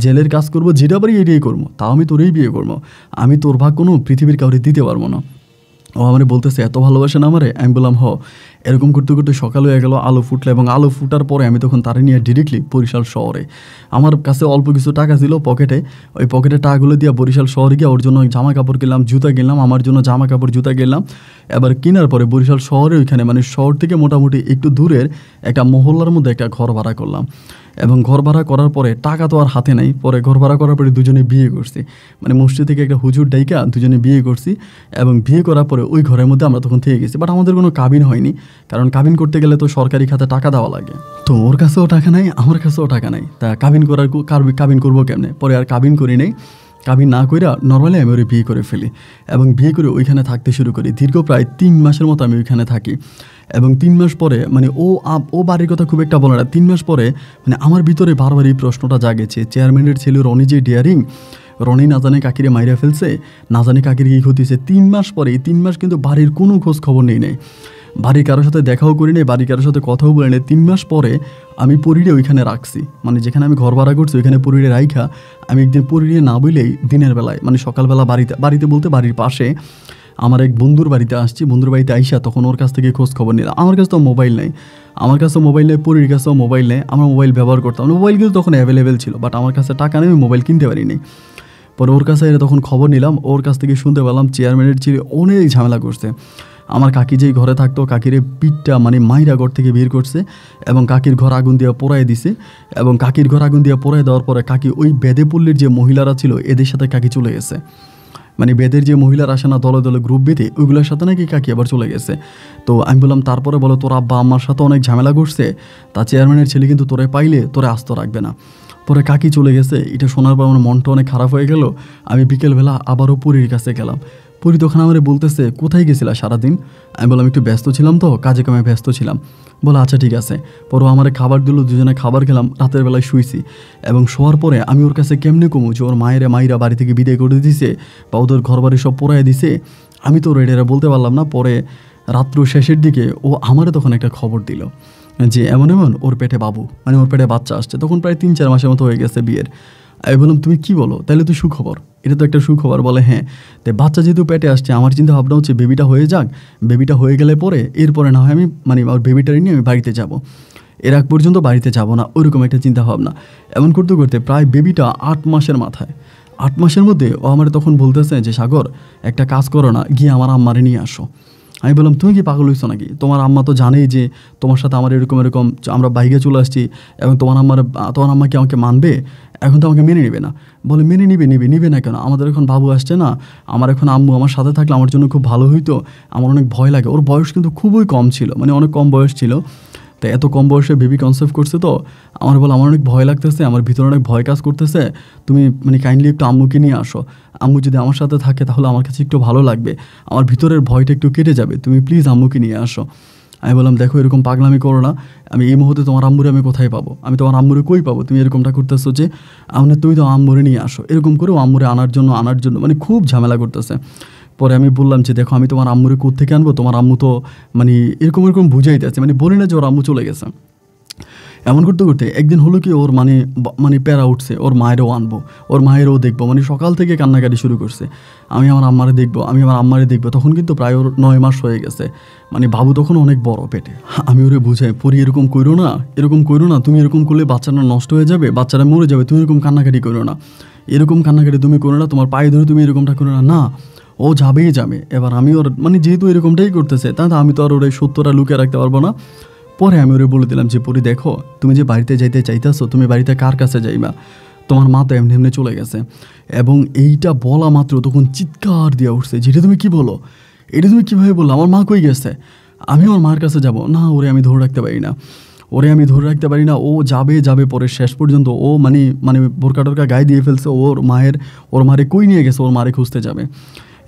জেলের কাজ করবো, যেটা পারি এটাই করবো, তাও আমি তোরেই বিয়ে করবো। আমি তোর ভাগ কোনো পৃথিবীর কাউরে দিতে পারবো না। ও আমার বলতেছে এত ভালোবাসেন আমারে? আমি বললাম এরকম করতে করতে সকাল হয়ে গেল, আলো ফুটলো এবং আলো ফুটার পরে আমি তখন তারে নিয়ে ডিরেক্টলি বরিশাল শহরে। আমার কাছে অল্প কিছু টাকা ছিল পকেটে, ওই পকেটে টাকাগুলো দিয়ে বরিশাল শহরে গিয়ে ওর জন্য জামা কাপড় কিনলাম, জুতা কিনলাম, আমার জন্য জামা কাপড় জুতা কিনলাম। এবার কেনার পরে বরিশাল শহরে ওইখানে মানে শহর থেকে মোটামুটি একটু দূরের একটা মহল্লার মধ্যে একটা ঘর ভাড়া করলাম। এবং ঘর ভাড়া করার পরে টাকা তো আর হাতে নাই, পরে ঘর ভাড়া করার পরে দুজনে বিয়ে করছি, মানে মসজিদ থেকে একটা হুজুর ডাইকা দুজনে বিয়ে করছি। এবং বিয়ে করার পরে ওই ঘরের মধ্যে আমরা তখন থেকে গেছি, বাট আমাদের কোনো কাবিন হয়নি, কারণ কাবিন করতে গেলে তো সরকারি খাতে টাকা দেওয়া লাগে। তো ওর কাছেও টাকা নাই, আমার কাছেও টাকা নাই, তা কাবিন করবো কেমনে? পরে আর কাবিন করি নাই। কাবিন না কইরা নর্মালি আমি ওরে বিয়ে করে ফেলি এবং বিয়ে করে ওইখানে থাকতে শুরু করি। দীর্ঘ প্রায় 3 মাসের মতো আমি ওইখানে থাকি। এবং 3 মাস পরে মানে ও বাড়ির কথা খুব একটা বলে না। 3 মাস পরে মানে আমার ভিতরে বারবার এই প্রশ্নটা জাগেছে, চেয়ারম্যানের ছেলে রনি যে ডিয়ারিং, রনি না জানে কাকিরে মাইরা ফেলছে, না জানে কাকির কী ক্ষতিছে। 3 মাস পরে, 3 মাস কিন্তু বাড়ির কোনো খোঁজ খবর নেই। বাড়ির কারোর সাথে দেখাও করি নেই, বাড়ির কারোর সাথে কথাও বলি নেই। 3 মাস পরে আমি পরিরে ওইখানে রাখছি, মানে যেখানে আমি ঘর ভাড়া করছি ওইখানে পরিরে রাইখা আমি একদিন পরিরে না বলেই দিনের বেলায় মানে সকালবেলা বাড়িতে বলতে বাড়ির পাশে আমার এক বন্ধুর বাড়িতে আসছি। বন্ধুর বাড়িতে আইসা তখন ওর কাছ থেকে খোঁজ খবর নিলাম। আমার কাছে তো মোবাইল নেই, পরির কাছেও মোবাইল নেই। আমরা মোবাইল ব্যবহার করতাম, মোবাইল কিন্তু তখন অ্যাভেলেবেল ছিল, বাট আমার কাছে টাকা নেই, আমি মোবাইল কিনতে পারিনি। পরে ওর কাছে তখন খবর নিলাম, ওর কাছ থেকে শুনতে পেলাম চেয়ারম্যানের ছেলে অনেক ঝামেলা করছে। আমার কাকি যেই ঘরে থাকতো কাকিরে পিঠটা মানে মাইরা ঘর থেকে বের করছে এবং কাকির ঘর আগুন দিয়ে পোড়ায় দিছে। এবং কাকির ঘর আগুন দিয়ে পোড়ায় দেওয়ার পরে কাকি ওই বেদেপল্লীর যে মহিলারা ছিল এদের সাথে কাকি চলে গেছে, মানে বেদের যে মহিলার আসে না দলে দলে গ্রুপ বেঁধে, ওইগুলোর সাথে নাকি কাকি আবার চলে গেছে। তো আমি বললাম তারপরে বলো তোর আব্বা আম্মার সাথে অনেক ঝামেলা করছে, তা চেয়ারম্যানের ছেলে কিন্তু তোরে পাইলে তোরে আস্ত রাখবে না। পরে কাকি চলে গেছে, এটা শোনার পর আমার মনটা অনেক খারাপ হয়ে গেল। আমি বিকেলবেলা আবারও পুরীর কাছে গেলাম। পুরী তখন আমার বলতেছে কোথায় গেছিলা সারাদিন? আমি বললাম একটু ব্যস্ত ছিলাম তো, কাজে কামে ব্যস্ত ছিলাম। বলো আচ্ছা ঠিক আছে। পরে আমার খাবার দিল, দুজনে খাবার খেলাম, রাতের বেলায় শুইছি। এবং শোয়ার পরে আমি ওর কাছে কেমনে কমু যে ওর মাইরা বাড়ি থেকে বিদায় করে দিছে বা ওদের ঘর বাড়ি সব পোড়ায় দিছে, আমি তো রেডেরা বলতে পারলাম না। পরে রাত্র শেষের দিকে ও আমারে তখন একটা খবর দিল যে এমন ওর পেটে বাবু, মানে ওর পেটে বাচ্চা আসছে। তখন প্রায় 3-4 মাসের মতো হয়ে গেছে বিয়ের। আমি বললাম তুমি কি বলো, তাহলে তো সুখবর, এটা তো একটা সুখবর। বলে হ্যাঁ, তাই বাচ্চা যেহেতু পেটে আসছে আমার চিন্তা ভাবনা হচ্ছে বেবিটা হয়ে যাক, বেবিটা হয়ে গেলে পরে এরপরে না হয় আমি মানে আমার বেবিটারে নিয়ে আমি বাড়িতে যাব, এর আগ পর্যন্ত বাড়িতে যাব না, ওইরকম একটা চিন্তা ভাবনা। এমন করতে করতে প্রায় বেবিটা 8 মাসের মাথায়, 8 মাসের মধ্যে ও আমার তখন বলতেছে যে সাগর একটা কাজ করো না, গিয়ে আমার আম্মারে নিয়ে আসো। আমি বললাম তুমি কি পাগল হইছো নাকি? তোমার আম্মা তো জানেই যে তোমার সাথে আমার এরকম আমরা বাইকে চলে আসছি এবং তোমার আম্মা কি আমাকে মানবে? এখন তো আমাকে মেনে নেবে না। বলে মেনে নিবে না কেন? আমাদের এখন বাবু আসছে না, আমার এখন আম্মু আমার সাথে থাকলে আমার জন্য খুব ভালো হইতো, আমার অনেক ভয় লাগে। ওর বয়স কিন্তু খুবই কম ছিল, মানে অনেক কম বয়স ছিল। তাই এত কম বয়সে বেবি কনসেপ্ট করছে, তো আমার অনেক ভয় লাগতেছে, আমার ভিতরে অনেক ভয় কাজ করতেছে, তুমি মানে কাইন্ডলি একটু আম্মুকে নিয়ে আসো, আম্মু যদি আমার সাথে থাকে তাহলে আমার কাছে একটু ভালো লাগবে, আমার ভিতরের ভয়টা একটু কেটে যাবে, তুমি প্লিজ আম্মুকে নিয়ে আসো। আমি বললাম দেখো এরকম পাগলামি করো না, আমি এই মুহূর্তে তোমার আম্মুরে আমি কোথায় পাবো? আমি তোমার আম্মুরে কই পাবো? তুমি এরকমটা করতেছো যে তুমি তো আম্মুরে নিয়ে আসো। এরকম করেও আম্মুরে আনার জন্য মানে খুব ঝামেলা করতেছে। পরে আমি বললাম যে দেখো আমি তোমার আম্মুরে কোত্থেকে আনবো, তোমার আম্মু তো মানে এরকম এরকম বুঝাইতে আছে, মানে বলি না যে ওর আম্মু চলে গেছে। এমন করতে করতে একদিন হলো কি ওর মানে প্যারা উঠছে, ওর মায়েরও আনবো, ওর মায়েরও দেখবো, মানে সকাল থেকে কান্নাকাটি শুরু করছে, আমি আমার আম্মারে দেখবো, আমি আমার আম্মারে দেখবো। তখন কিন্তু প্রায় ওর 9 মাস হয়ে গেছে, মানে বাবু তখন অনেক বড় পেটে। আমি ওরে বুঝাই, পরি এরকম করো না, এরকম করো না, তুমি এরকম করলে বাচ্চাটা নষ্ট হয়ে যাবে, বাচ্চারা মরে যাবে, তুমি এরকম কান্নাকাটি করো না, এরকম কান্নাকাটি তুমি করো না, তোমার পায়ে ধরে তুমি এরকমটা করো না। না, ও যাবেই যাবে। এবার আমি ওর মানে যেহেতু এরকমটাই করতেছে, তাহলে আমি তো আর ওর এই সত্যটা লুকিয়ে রাখতে পারবো না। পরে আমি ওরে বলে দিলাম যে পরি দেখো, তুমি যে বাড়িতে যাইতে চাইতেছো, তুমি বাড়িতে কার কাছে যাইবা, তোমার মা তো এমনি এমনি চলে গেছে। এবং এইটা বলা মাত্র তখন চিৎকার দিয়ে উঠছে, যেটা তুমি কি বলো, এটা তুমি কীভাবে বললো, আমার মা কই গেছে, আমি আমার মার কাছে যাব না, ওরে আমি ধরে রাখতে পারি না, ওরে আমি ধরে রাখতে পারি না, ও যাবে যাবে। পরে শেষ পর্যন্ত ও মানে মানে বোরকা টোরকা গায়ে দিয়ে ফেলছে, ওর মারে কই নিয়ে গেছে, ওর মারে খুঁজতে যাবে।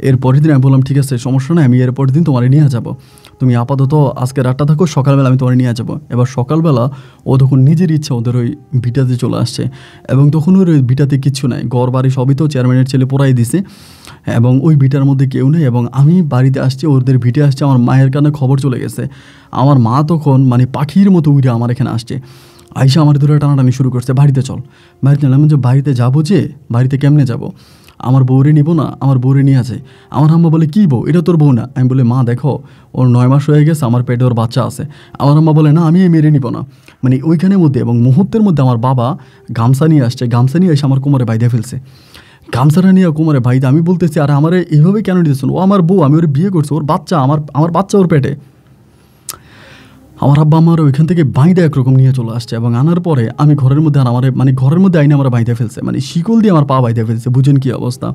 এরপরের দিন আমি বললাম ঠিক আছে সমস্যা নয়, আমি এরপরের দিন তোমার নিয়ে যাব, তুমি আপাতত আজকে রাতটা থাকো, সকালবেলা আমি তোমার নিয়ে যাবো। এবার সকালবেলা ও তখন নিজের ইচ্ছা ওদের ওই ভিটাতে চলে আসছে, এবং তখন ওই ভিটাতে কিচ্ছু নাই, ঘর বাড়ি সবই তো চেয়ারম্যানের ছেলে পোড়াই দিছে, এবং ওই ভিটার মধ্যে কেউ নেই। এবং আমি বাড়িতে আসছি, ওদের ভিটে আসছে, আমার মায়ের কানে খবর চলে গেছে। আমার মা তখন মানে পাখির মতো উড়ে আমার এখানে আসছে, আইসা আমার ধরে টানাটানি শুরু করছে, বাড়িতে চল, বাড়িতে আমি যে বাড়িতে যাবো, যে বাড়িতে কেমনে যাব, আমার বউরে নিব না, আমার বউরে নিয়ে আছে। আমার আম্মা বলে কী বউ, এটা তোর বউ না। আমি বলি মা দেখো, ওর 9 মাস হয়ে গেছে, আমার পেটে ওর বাচ্চা আছে। আমার আম্মা বলে না, আমি মেরে নিব না। মানে ওইখানের মধ্যে এবং মুহূর্তের মধ্যে আমার বাবা গামছা নিয়ে আসছে, গামছা নিয়ে এসে আমার কোমরে বাইদে ফেলছে, গামছাটা নিয়ে কোমরে বাইদে। আমি বলতেছি আরে আমার এইভাবে কেন নিতেছেন, ও আমার বউ, আমি ওর বিয়ে করছি, ওর বাচ্চা, আমার বাচ্চা ওর পেটে। আমার আব্বা আমার ওইখান থেকে বাইদা একরকম নিয়ে চলে আসছে, এবং আনার পরে আমি ঘরের মধ্যে, আর আমার মানে ঘরের মধ্যে আইনে আমার বাইদে ফেলছে, মানে শিকল দিয়ে আমার পা বাইদে ফেলছে। বুঝেন কি অবস্থা,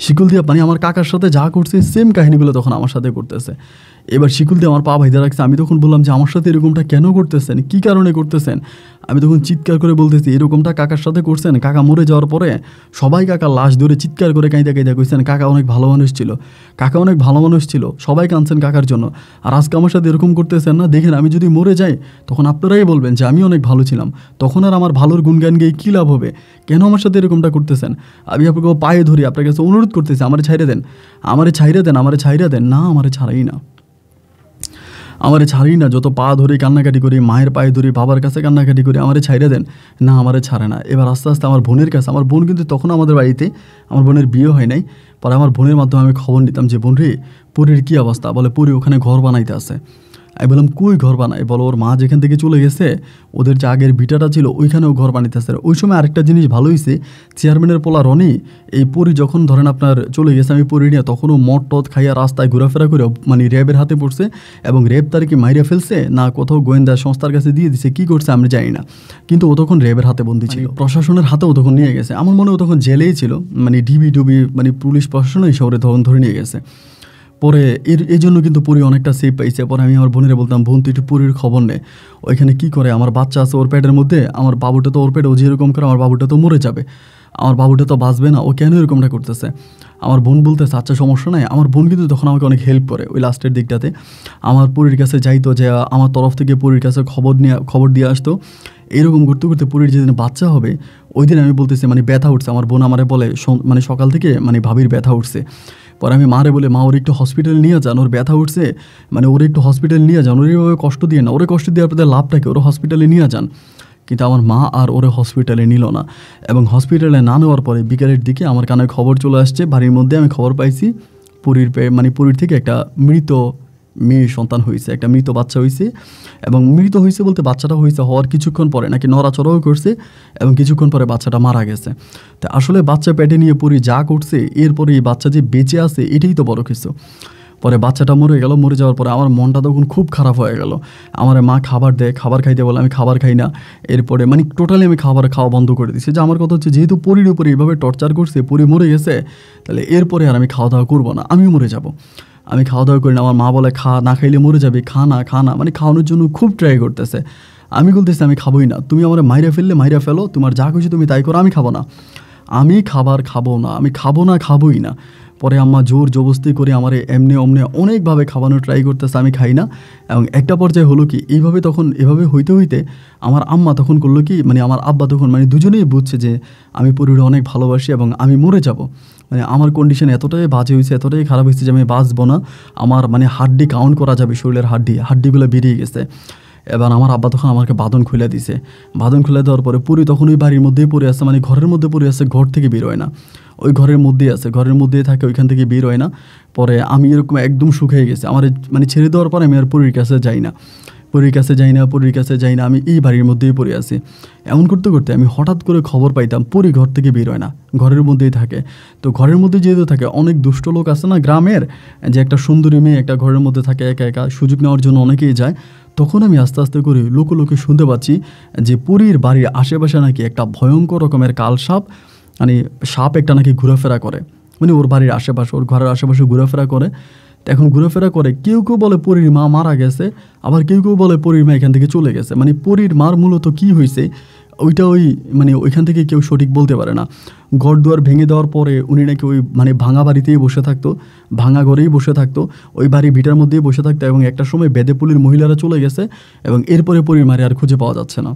শিকল দিয়ে মানে আমার কাকার সাথে যা করছে সেম কাহিনীগুলো তখন আমার সাথে করতেছে। এবার শিকল দিয়ে আমার পা বাইদে রাখছে। আমি তখন বললাম যে আমার সাথে এরকমটা কেন করতেছেন, কী কারণে করতেছেন। আমি তখন চিৎকার করে বলতেছি এরকমটা কাকার সাথে করছেন, কাকা মরে যাওয়ার পরে সবাই কাকার লাশ ধরে চিৎকার করে কাঁদা কাঁদা কইছেন কাকা অনেক ভালো মানুষ ছিল, কাকা অনেক ভালো মানুষ ছিল, সবাই কাঁদছেন কাকার জন্য। আর আজকে আমার সাথে এরকম করতেছেন না, দেখেন আমি যদি মরে যাই তখন আপনারাই বলবেন যে আমি অনেক ভালো ছিলাম, তখন আর আমার ভালোর গুণগান গিয়ে কী লাভ হবে, কেন আমার সাথে এরকমটা করতেছেন। আমি আপনাকে পায়ে ধরি, আপনার কাছে অনুরোধ করতেছি আমারে ছাইড়ে দেন, আমারে ছাইড়ে দেন, আমারে ছাইড়ে দেন। না, আমারে ছাড়াই না, আমারে ছাড়ি না, যত পা ধরে কান্নাকাটি করি, মায়ের পায়ে ধরি, বাবার কাছে কান্নাকাটি করি, আমারে ছাইড়ে দেন। না, আমারে ছাড়ে না। এবার আস্তে আস্তে আমার বোনের কাছে, আমার বোন কিন্তু তখন আমাদের বাড়িতে, আমার বোনের বিয়ে হয় নাই, পরে আমার বোনের মাধ্যমে আমি খবর নিতাম যে বোন রে, পুরীর কী অবস্থা, বলে পুরী ওখানে ঘর বানাইতে আছে। আমি বললাম কই ঘর বানায়, বলো ওর মা যেখান থেকে চলে গেছে, ওদের যে আগের ভিটাটা ছিল ওইখানেও ঘর বানাইতেছে। ওই সময় আরেকটা জিনিস ভালো হয়েছে, চেয়ারম্যানের পোলা রনি এই পরি যখন ধরেন আপনার চলে গেছে, আমি পরি নিয়ে তখনও মদ টদ খাইয়া রাস্তায় ঘোরাফেরা করে মানে র্যাবের হাতে পড়ছে, এবং র্যাব তার কি মাইরা ফেলছে না কোথাও গোয়েন্দা সংস্থার কাছে দিয়ে দিছে, কী করছে আমি জানি না, কিন্তু ও তখন র্যাবের হাতে বন্দি ছিল, প্রশাসনের হাতেও তখন নিয়ে গেছে। আমার মনে ও তখন জেলেই ছিল, মানে ডিবি মানে পুলিশ প্রশাসনই শহরে তখন ধরে নিয়ে গেছে। পরে এই জন্য কিন্তু পুরী অনেকটা সেফ পাইছে। পরে আমি আমার বোনের বলতাম বোন তুই একটু পুরীর খবর নে, ওইখানে কী করে, আমার বাচ্চা আছে ওর পেটের মধ্যে, আমার বাবুটা তো ওর পেটে, ও যেরকম করে আমার বাবুটা তো মরে যাবে, আমার বাবুটা তো বাঁচবে না, ও কেন এরকমটা করতেছে। আমার বোন বলতেছে আচ্ছা সমস্যা নাই। আমার বোন কিন্তু তখন আমাকে অনেক হেল্প করে ওই লাস্টের দিকটাতে, আমার পুরীর কাছে যাইতো, যে আমার তরফ থেকে পুরীর কাছে খবর দিয়ে আসতো। এরকম করতে করতে পুরীর যেদিন বাচ্চা হবে ওই দিন আমি বলতেছি মানে ব্যথা উঠছে, আমার বোন আমারে বলে মানে সকাল থেকে মানে ভাবির ব্যথা উঠছে। পরে আমি মারে বলে মা ওর একটু হসপিটালে নিয়ে যান, ওর ব্যথা উঠছে, মানে ওর একটু হসপিটালে নিয়ে যান, ওর এইভাবে কষ্ট দিয়ে না, ওরে কষ্ট দিয়ে আপনাদের লাভটাকে, ওরা হসপিটালে নিয়ে যান। কিন্তু আমার মা আর ওরে হসপিটালে নিল না, এবং হসপিটালে না নেওয়ার পরে বিকেলের দিকে আমার কানে খবর চলে আসছে বাড়ির মধ্যে, আমি খবর পাইছি পুরীর থেকে একটা মৃত মেয়ে সন্তান হয়েছে, একটা মৃত বাচ্চা হয়েছে। এবং মৃত হয়েছে বলতে বাচ্চাটা হওয়ার কিছুক্ষণ পরে নাকি নড়াচড়াও করছে, এবং কিছুক্ষণ পরে বাচ্চাটা মারা গেছে। তো আসলে বাচ্চা পেটে নিয়ে পুরী যা করছে, এরপরে এই বাচ্চা যে বেঁচে আছে এটাই তো বড় কিছু। পরে বাচ্চাটা মরে গেল, মরে যাওয়ার পরে আমার মনটা তখন খুব খারাপ হয়ে গেল। আমার মা খাবার দেয়, খাবার খাইতে বলে, আমি খাবার খাই না। এরপরে মানে টোটালি আমি খাবার খাওয়া বন্ধ করে দিচ্ছি। যে আমার কথা হচ্ছে যেহেতু পরীর উপরে এইভাবে টর্চার করছে, পরী মরে গেছে, তাহলে এরপরে আর আমি খাওয়া দাওয়া করবো না, আমিও মরে যাব। আমি খাওয়া দাওয়া করি না। আমার মা বলে খা, না খাইলে মরে যাবে, খা না, মানে খাওয়ানোর জন্য খুব ট্রাই করতেছে। আমি বলতেছি আমি খাবোই না, তুমি আমার মাইরা ফেলো, তোমার যা খুশি তুমি তাই করো, আমি খাবো না, আমি খাবার খাবো না, আমি খাবোই না। পরে আম্মা জোর জবস্তি করে আমার এমনি অনেকভাবে খাওয়ানোর ট্রাই করতেছে, আমি খাই না। এবং একটা পর্যায়ে হলো কি এভাবে হইতে আমার আম্মা তখন করলো কি, মানে আমার আব্বা তখন মানে দুজনেই বুঝছে যে আমি পরীরে অনেক ভালোবাসি এবং আমি মরে যাব। মানে আমার কন্ডিশন এতটাই বাজে হয়েছে, এতটাই খারাপ হয়েছে যে আমি বাঁচবো না। আমার মানে হাড্ডি কাউন্ট করা যাবে, শরীরের হাড্ডিগুলো বেরিয়ে গেছে। এবার আমার আব্বা তখন আমাকে বাঁধন খুলে দিছে। বাঁধন খুলে দেওয়ার পরে পুরি তখন ওই বাড়ির মধ্যেই পড়ে আছে, মানে ঘরের মধ্যে পড়ে আছে, ঘর থেকে বের হয় না, ওই ঘরের মধ্যেই আছে, ঘরের মধ্যেই থাকে, ওইখান থেকে বের হয় না। পরে আমি এরকম একদম শুকিয়ে গেছে, আমার মানে ছেড়ে দেওয়ার পরে আমি আর পুরীর কাছে যাই না, পুরীর কাছে যাই না, আমি এই বাড়ির মধ্যেই পড়ে আছি। এমন করতে করতে আমি হঠাৎ করে খবর পাইতাম পুরী ঘর থেকে বের হয় না, ঘরের মধ্যেই থাকে। তো ঘরের মধ্যে যেহেতু থাকে, অনেক দুষ্ট লোক আছে না গ্রামের, যে একটা সুন্দরী মেয়ে একটা ঘরের মধ্যে থাকে একা একা, সুযোগ নেওয়ার জন্য অনেকেই যায়। তখন আমি আস্তে আস্তে করে লোকে শুনতে পাচ্ছি যে পুরীর বাড়ির আশেপাশে নাকি একটা ভয়ঙ্কর রকমের কাল সাপ, মানে সাপ একটা নাকি ঘোরাফেরা করে, মানে ওর বাড়ির আশেপাশে, ওর ঘরের আশেপাশে ঘোরাফেরা করে। এখন ঘোরাফেরা করে, কেউ কেউ বলে পরীর মা মারা গেছে, আবার কেউ কেউ বলে পরীর মা এখান থেকে চলে গেছে। মানে পরীর মার মূলত কী হয়েছে ওইটা মানে ওইখান থেকে কেউ সঠিক বলতে পারে না। ঘর দুয়ার ভেঙে দেওয়ার পরে উনি নাকি ওই মানে ভাঙা বাড়িতেই বসে থাকতো, ভাঙা ঘরেই বসে থাকতো, ওই বাড়ি ভিটার মধ্যেই বসে থাকতো। এবং একটা সময় বেদেপুলির মহিলারা চলে গেছে এবং এরপরে পরীর মারে আর খুঁজে পাওয়া যাচ্ছে না।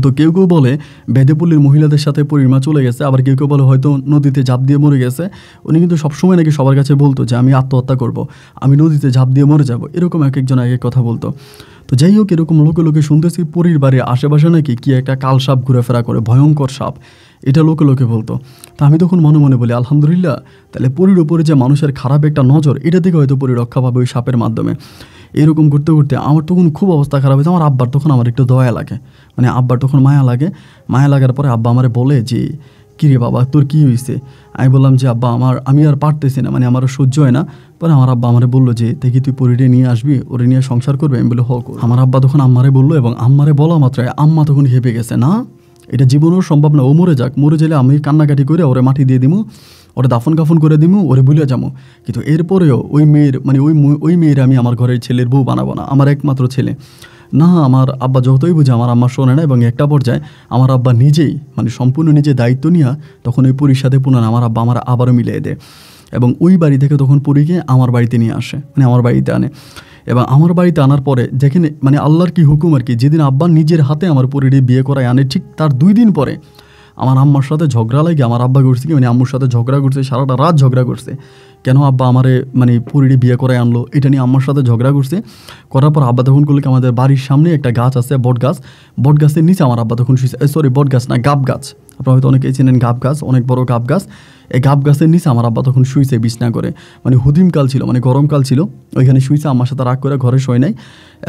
তো কেউ কেউ বলে বেদেপল্লির মহিলাদের সাথে পরীর মা চলে গেছে, আবার কেউ কেউ বলে হয়তো নদীতে ঝাঁপ দিয়ে মরে গেছে। উনি কিন্তু সবসময় নাকি সবার কাছে বলতো যে আমি আত্মহত্যা করব, আমি নদীতে ঝাঁপ দিয়ে মরে যাব, এরকম এক একজন এক এক কথা বলতো। তো যাই হোক, এরকম লোকে শুনতেছি পরীর বাড়ির আশেপাশে নাকি কি একটা কাল সাপ ঘুরেফেরা করে, ভয়ঙ্কর সাপ, এটা লোকে বলতো। তা আমি তখন মনে মনে বলি আলহামদুলিল্লাহ, তাহলে পরীর উপরে যে মানুষের খারাপ একটা নজর, এটা থেকে হয়তো পরী রক্ষা পাবে ওই সাপের মাধ্যমে। এরকম করতে করতে আমার তখন খুব অবস্থা খারাপ হয়েছে। আমার আব্বার তখন আমার একটু দয়া লাগে, মানে আব্বার তখন মায়া লাগার পরে আব্বা আমারে বলে যে কিরে বাবা তোর কী হয়েছে? আমি বললাম যে আব্বা আমি আর পারতেছি না, মানে আমার সহ্য হয় না। পরে আমার আব্বা আমারে বললো যে দেখি তুই পরীরে নিয়ে আসবি, ওরে নিয়ে সংসার করবে। আমি বলে হোক। আমার আব্বা তখন আম্মারে বললো, এবং আম্মারে বলা মাত্র আম্মা তখন হেঁপে গেছে, না এটা জীবনেও সম্ভব না, ও মরে যাক, মরে গেলে আমি কান্নাকাটি করে ওরে মাটি দিয়ে দিমু, ওরে দাফন কাফন করে দিমু, ওরে ভুলে যাবো। কিন্তু এরপরেও ওই মেয়ের মানে ওই মেয়ের আমি আমার ঘরের ছেলের বউ বানাবো না, আমার একমাত্র ছেলে। না, আমার আব্বা যতই বুঝে আমার আম্মা শোনে না। এবং একটা পর্যায়ে আমার আব্বা নিজেই মানে সম্পূর্ণ নিজে দায়িত্ব নিয়ে তখন ওই পরীর সাথে পুনরায় আমার আব্বা আমার আবারও মিলিয়ে দেয়, এবং ওই বাড়ি থেকে তখন পরীকে আমার বাড়িতে নিয়ে আসে, মানে আমার বাড়িতে আনে। এবং আমার বাড়িতে আনার পরে যেখানে মানে আল্লাহর কি হুকুম আর কি, যেদিন আব্বা নিজের হাতে আমার পরীরে বিয়ে করায় আনে, ঠিক তার 2 দিন পরে আমার আম্মার সাথে ঝগড়া লাগে। আমার আব্বা করছে কি, মানে আম্মুর সাথে ঝগড়া করছে, সারাটা রাত ঝগড়া করছে, কেন আব্বা আমারে মানে পরীরে বিয়ে করায় আনলো, এটা নিয়ে আম্মার সাথে ঝগড়া করছে। করার পর আব্বা তখন করলো কি, আমাদের বাড়ির সামনে একটা গাছ আছে, বট গাছের নিচে আমার আব্বা তখন শুয়েছে, সরি বট গাছ না, গাব গাছ, আপনারা হয়তো অনেকেই চেনেন গাব গাছ, অনেক বড় গাব গাছ। এই গাব গাছের নিচে আমার আব্বা তখন শুয়েছে বিছনা করে, মানে হুদিমকাল ছিল, মানে গরমকাল ছিল, ওইখানে শুয়েছে, আমার সাথে রাগ করে ঘরে শোয় নাই।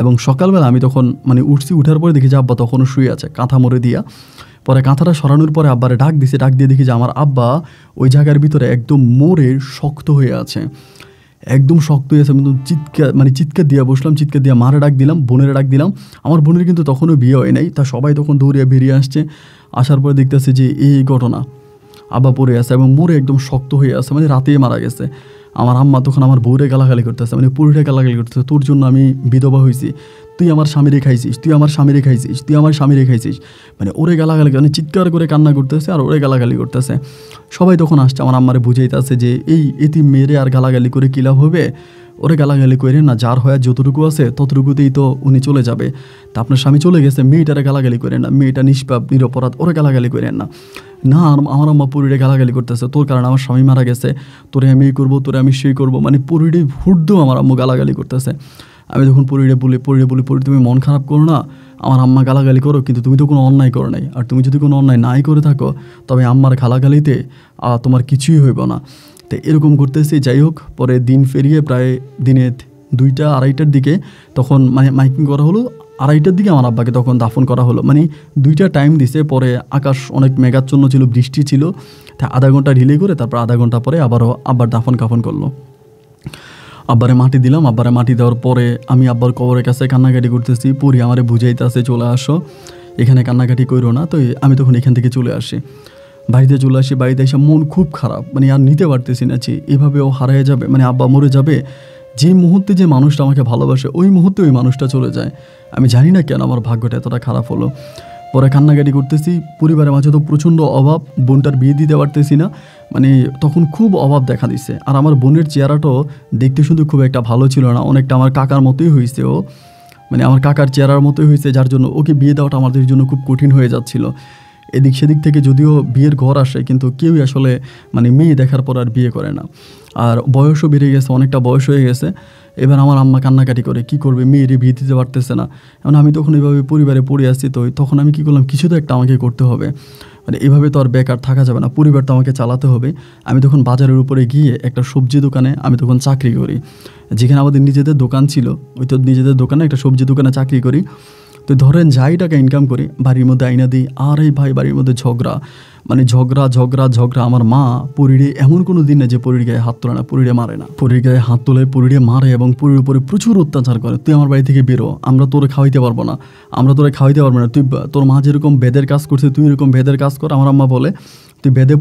এবং সকালবেলা আমি তখন মানে উঠার পরে দেখি যে আব্বা তখনও শুয়ে আছে কাঁথা মরে দিয়া। পরে কাঁথাটা সরানোর পরে আব্বারে ডাক দিয়ে দেখি যে আমার আব্বা ওই জায়গার ভিতরে একদম মরে শক্ত হয়ে আছে, একদম শক্ত হয়ে আছে। কিন্তু চিৎকার দিয়ে বসলাম, চিৎকার দিয়ে মারে ডাক দিলাম, বোনের ডাক দিলাম। আমার বোনের কিন্তু তখনও বিয়ে হয় নাই, তা সবাই তখন দৌড়িয়ে বেরিয়ে আসছে। আসার পরে দেখতেছে যে এই ঘটনা, আব্বা পড়ে আছে এবং মরে একদম শক্ত হয়ে আছে, মানে রাতেই মারা গেছে। আমার আম্মা তখন আমার বউরে গালাগালি করতেছে, মানে পুরীটা গালাগালি করতেছে, তোর জন্য আমি বিধবা হয়েছি, তুই আমার স্বামীরে খাইছিস, তুই আমার স্বামীরে খাইছিস, মানে ওরে গালাগালি, মানে চিৎকার করে কান্না করতেছে আর ওরে গালাগালি করতেছে। সবাই তখন আসছে, আমার আম্মারে বুঝাইতেছে যে এই এতিম মেয়েরে আর গালাগালি করে কী লাভ হবে, ওরে গালাগালি করে না, যার হয় যতটুকু আছে ততটুকুতেই তো উনি চলে যাবে। তা আপনার স্বামী চলে গেছে, মেয়েটারে গালাগালি করেন না, মেয়েটা নিষ্পাপ নিরপরাধ, ওরে গালাগালি করেন না। না, আমার আম্মা পরীরে গালাগালি করতেছে, তোর কারণে আমার স্বামী মারা গেছে, তোরে আমি এই করবো, তোরে আমি সেই করবো, মানে পরীরে হুড়দো আমার আম্মু গালাগালি করতেছে। আমি তখন পরীরে বলি পরী তুমি মন খারাপ করো না, আমার আম্মা গালাগালি করো, কিন্তু তুমি তো কোনো অন্যায় করো নাই, আর তুমি যদি কোনো অন্যায় নাই করে থাকো তবে আম্মার গালাগালিতে তোমার কিছুই হইব না। তো এরকম করতেছি। যাই হোক, পরে দিন ফেরিয়ে প্রায় দিনে 2টা-2:30টার দিকে তখন মানে মাইকিং করা হলো, 2:30টার দিকে আমার আব্বাকে তখন দাফন করা হলো, মানে 2টা টাইম দিছে। পরে আকাশ অনেক মেঘাচ্ছন্ন ছিল, বৃষ্টি ছিল, তা আধা ঘন্টা ঢিলে করে তারপর আধা ঘন্টা পরে আবার দাফন কাফন করলো। আব্বারে মাটি দিলাম, আব্বারে মাটি দেওয়ার পরে আমি আব্বার কবরের কাছে কান্নাকাটি করতেছি, পরি আমারে বুঝাইতেছে চলে আসো, এখানে কান্নাকাটি করো না। তো আমি তখন এখান থেকে চলে আসি, বাড়িতে এসে মন খুব খারাপ, মানে আর নিতে পারতেছি না যে এভাবে ও হারিয়ে যাবে, মানে আব্বা মরে যাবে। যে মুহূর্তে যে মানুষটা আমাকে ভালোবাসে ওই মুহূর্তে ওই মানুষটা চলে যায়। আমি জানি না কেন আমার ভাগ্যটা এতটা খারাপ হলো। পরে কান্নাকাটি করতেছি, পরিবারের মাঝে তো প্রচণ্ড অভাব, বোনটার বিয়ে দিতে পারতেছি না, মানে তখন খুব অভাব দেখা দিচ্ছে। আর আমার বোনের চেহারাটাও দেখতে শুধু খুব একটা ভালো ছিল না, অনেকটা আমার কাকার মতোই হয়েছে ও, মানে আমার কাকার চেহারার মতোই হয়েছে, যার জন্য ওকে বিয়ে দেওয়াটা আমাদের জন্য খুব কঠিন হয়ে যাচ্ছিল। এদিক সেদিক থেকে যদিও বিয়ের ঘর আসে, কিন্তু কেউই আসলে মানে মেয়ে দেখার পর আর বিয়ে করে না। আর বয়সও বেড়ে গেছে, অনেকটা বয়স হয়ে গেছে। এবার আমার আম্মা কান্নাকাটি করে, কী করবে, মেয়েরে বিয়ে দিতে পারতেছে না। এখন আমি তখন এইভাবে পরিবারে পড়ে আসছি, তো তখন আমি কী করলাম, কিছু তো একটা আমাকে করতে হবে। মানে এভাবে তো আর বেকার থাকা যাবে না, পরিবার তো আমাকে চালাতে হবে। আমি তখন বাজারের উপরে গিয়ে একটা সবজি দোকানে আমি তখন চাকরি করি, যেখানে আমাদের নিজেদের দোকান ছিল, ওই তো নিজেদের দোকানে একটা সবজি দোকানে চাকরি করি। তো ধরেন যাই টাকা ইনকাম করি বাড়ির মধ্যে আইনা দিই, আর এই ভাই বাড়ির মধ্যে ঝগড়া, মানে ঝগড়া ঝগড়া ঝগড়া। আমার মা পরিরে এমন কোনো দিন না যে পরির গায়ে হাত তোলে না, পরিরে মারে না, পরির গায়ে হাত তোলে, পরিরে মারে এবং পরির উপরে প্রচুর অত্যাচার করে। তুই আমার বাড়ি থেকে বেরো, আমরা তোরে খাওয়াইতে পারবো না, আমরা তোরে খাওয়াইতে পারবো না, তুই তোর মা যেরকম বেদের কাজ করছে তুই এরকম বেদের কাজ কর। আমার আম্মা বলে তুই বেদে